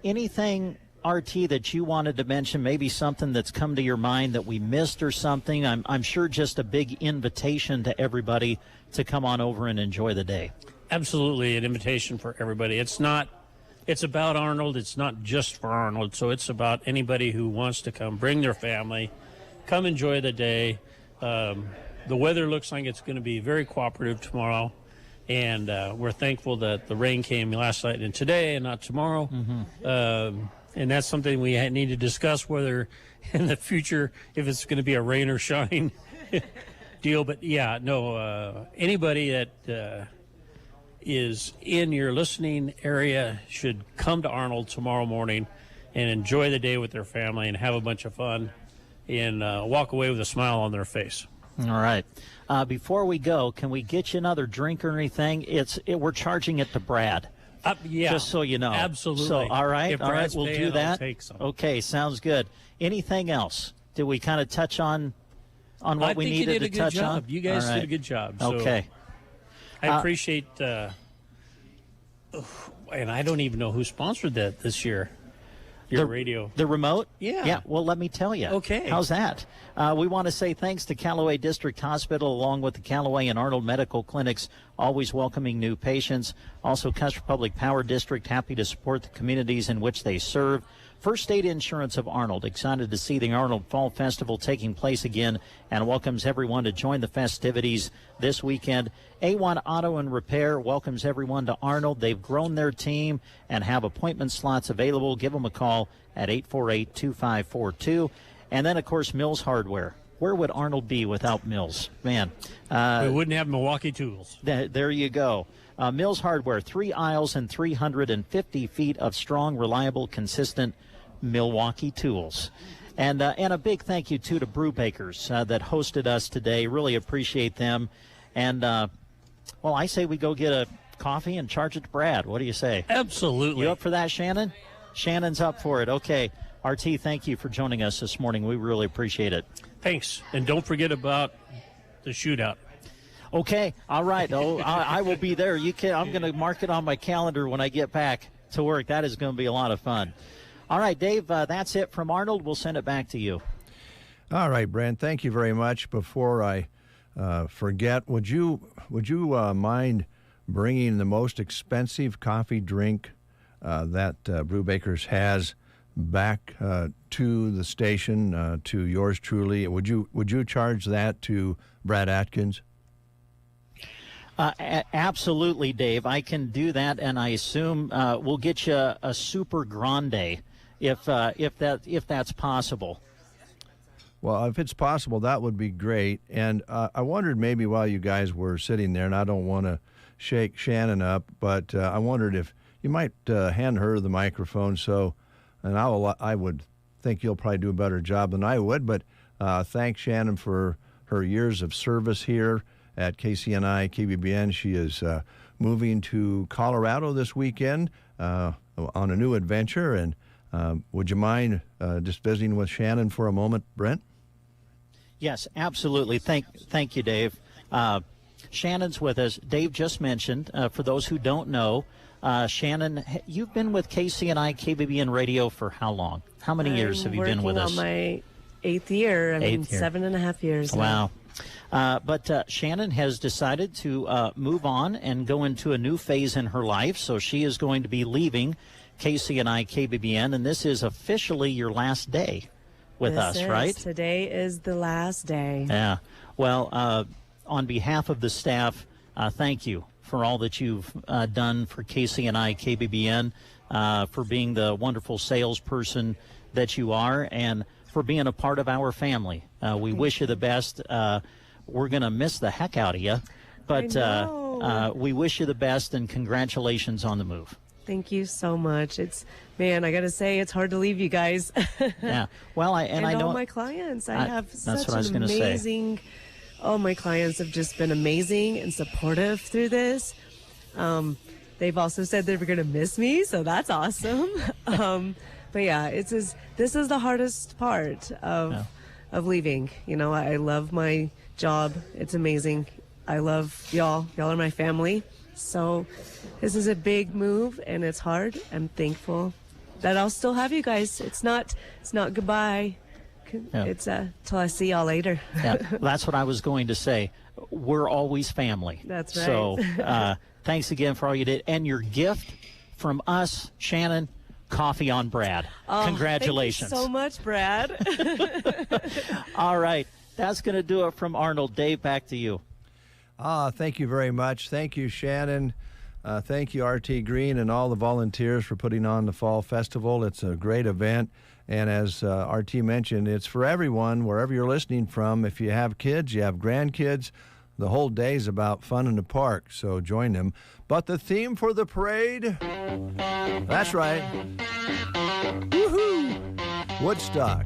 Anything, RT, that you wanted to mention, maybe something that's come to your mind that we missed or something? I'm sure just a big invitation to everybody to come on over and enjoy the day. Absolutely, an invitation for everybody. It's about Arnold. It's not just for Arnold. So it's about anybody who wants to come, bring their family, come enjoy the day. The weather looks like it's going to be very cooperative tomorrow. And we're thankful that the rain came last night and today and not tomorrow. And that's something we need to discuss, whether in the future, if it's going to be a rain or shine deal. But yeah, no, anybody that is in your listening area should come to Arnold tomorrow morning and enjoy the day with their family and have a bunch of fun and walk away with a smile on their face. All right. Before we go, can we get you another drink or anything? We're charging it to Brad. Yeah. Just so you know. Absolutely. So, all right. If All right. Brad's We'll paying, do that. I'll take some. Okay. Sounds good. Anything else? Did we kind of touch on what we needed to touch on? You guys All right. did a good job. So Okay. I appreciate, and I don't even know who sponsored that this year. Your radio. The remote? Yeah. Yeah, well, let me tell you. Okay. How's that? We want to say thanks to Callaway District Hospital, along with the Callaway and Arnold Medical Clinics, always welcoming new patients. Also, Custer Public Power District, happy to support the communities in which they serve. First State Insurance of Arnold, excited to see the Arnold Fall Festival taking place again and welcomes everyone to join the festivities this weekend. A1 Auto and Repair welcomes everyone to Arnold. They've grown their team and have appointment slots available. Give them a call at 848-2542. And then, of course, Mills Hardware. Where would Arnold be without Mills? Man. We wouldn't have Milwaukee Tools. There you go. Mills Hardware, 3 aisles and 350 feet of strong, reliable, consistent Milwaukee tools. And a big thank you, too, to Brewbakers that hosted us today. Really appreciate them. And, well, I say we go get a coffee and charge it to Brad. What do you say? Absolutely. You up for that, Shannon? Shannon's up for it. Okay. RT, thank you for joining us this morning. We really appreciate it. Thanks. And don't forget about the shootout. Okay. All right. Oh, I will be there. I'm going to mark it on my calendar when I get back to work. That is going to be a lot of fun. All right, Dave, that's it from Arnold. We'll send it back to you. All right, Brent, thank you very much. Before I forget, would you mind bringing the most expensive coffee drink that Brewbakers has back to the station, to yours truly? Would you charge that to Brad Atkins? Absolutely, Dave. I can do that, and I assume we'll get you a super grande if that's possible. Well, if it's possible, that would be great. And I wondered maybe while you guys were sitting there, and I don't want to shake Shannon up, but I wondered if you might hand her the microphone. And I would think you'll probably do a better job than I would. But thank Shannon for her years of service here at KCNI, KBBN. She is moving to Colorado this weekend on a new adventure. And would you mind just visiting with Shannon for a moment, Brent? Yes, absolutely. Thank you, Dave. Shannon's with us. Dave just mentioned, for those who don't know, Shannon, you've been with KCNI, KBBN Radio for how long? How many years have you been with us? I'm working on my 8th year. I mean, 7.5 years now. Wow. But Shannon has decided to move on and go into a new phase in her life. So she is going to be leaving KCNI, KBBN, and this is officially your last day with us, right? Today is the last day. Yeah. Well, on behalf of the staff, thank you for all that you've done for KCNI, KBBN, for being the wonderful salesperson that you are, and for being a part of our family. We wish you the best. We're going to miss the heck out of you, but we wish you the best, and congratulations on the move. Thank you so much. I got to say, it's hard to leave you guys. Yeah. Well, I know all my clients. I have such an amazing. All my clients have just been amazing and supportive through this. they've also said they were going to miss me, so that's awesome. But yeah, this is the hardest part of leaving. You know, I love my job. It's amazing. I love y'all. Y'all are my family. So this is a big move, and it's hard. I'm thankful that I'll still have you guys. It's not goodbye. It's till I see y'all later. Yeah, that's what I was going to say. We're always family. That's right. So thanks again for all you did. And your gift from us, Shannon, coffee on Brad. Congratulations. Thank you so much, Brad. All right. That's going to do it from Arnold. Dave, back to you. Thank you very much. Thank you, Shannon. Thank you, RT Green, and all the volunteers for putting on the Fall Festival. It's a great event. And as RT mentioned, it's for everyone, wherever you're listening from. If you have kids, you have grandkids, the whole day is about fun in the park, so join them. But the theme for the parade, that's right, woohoo, Woodstock.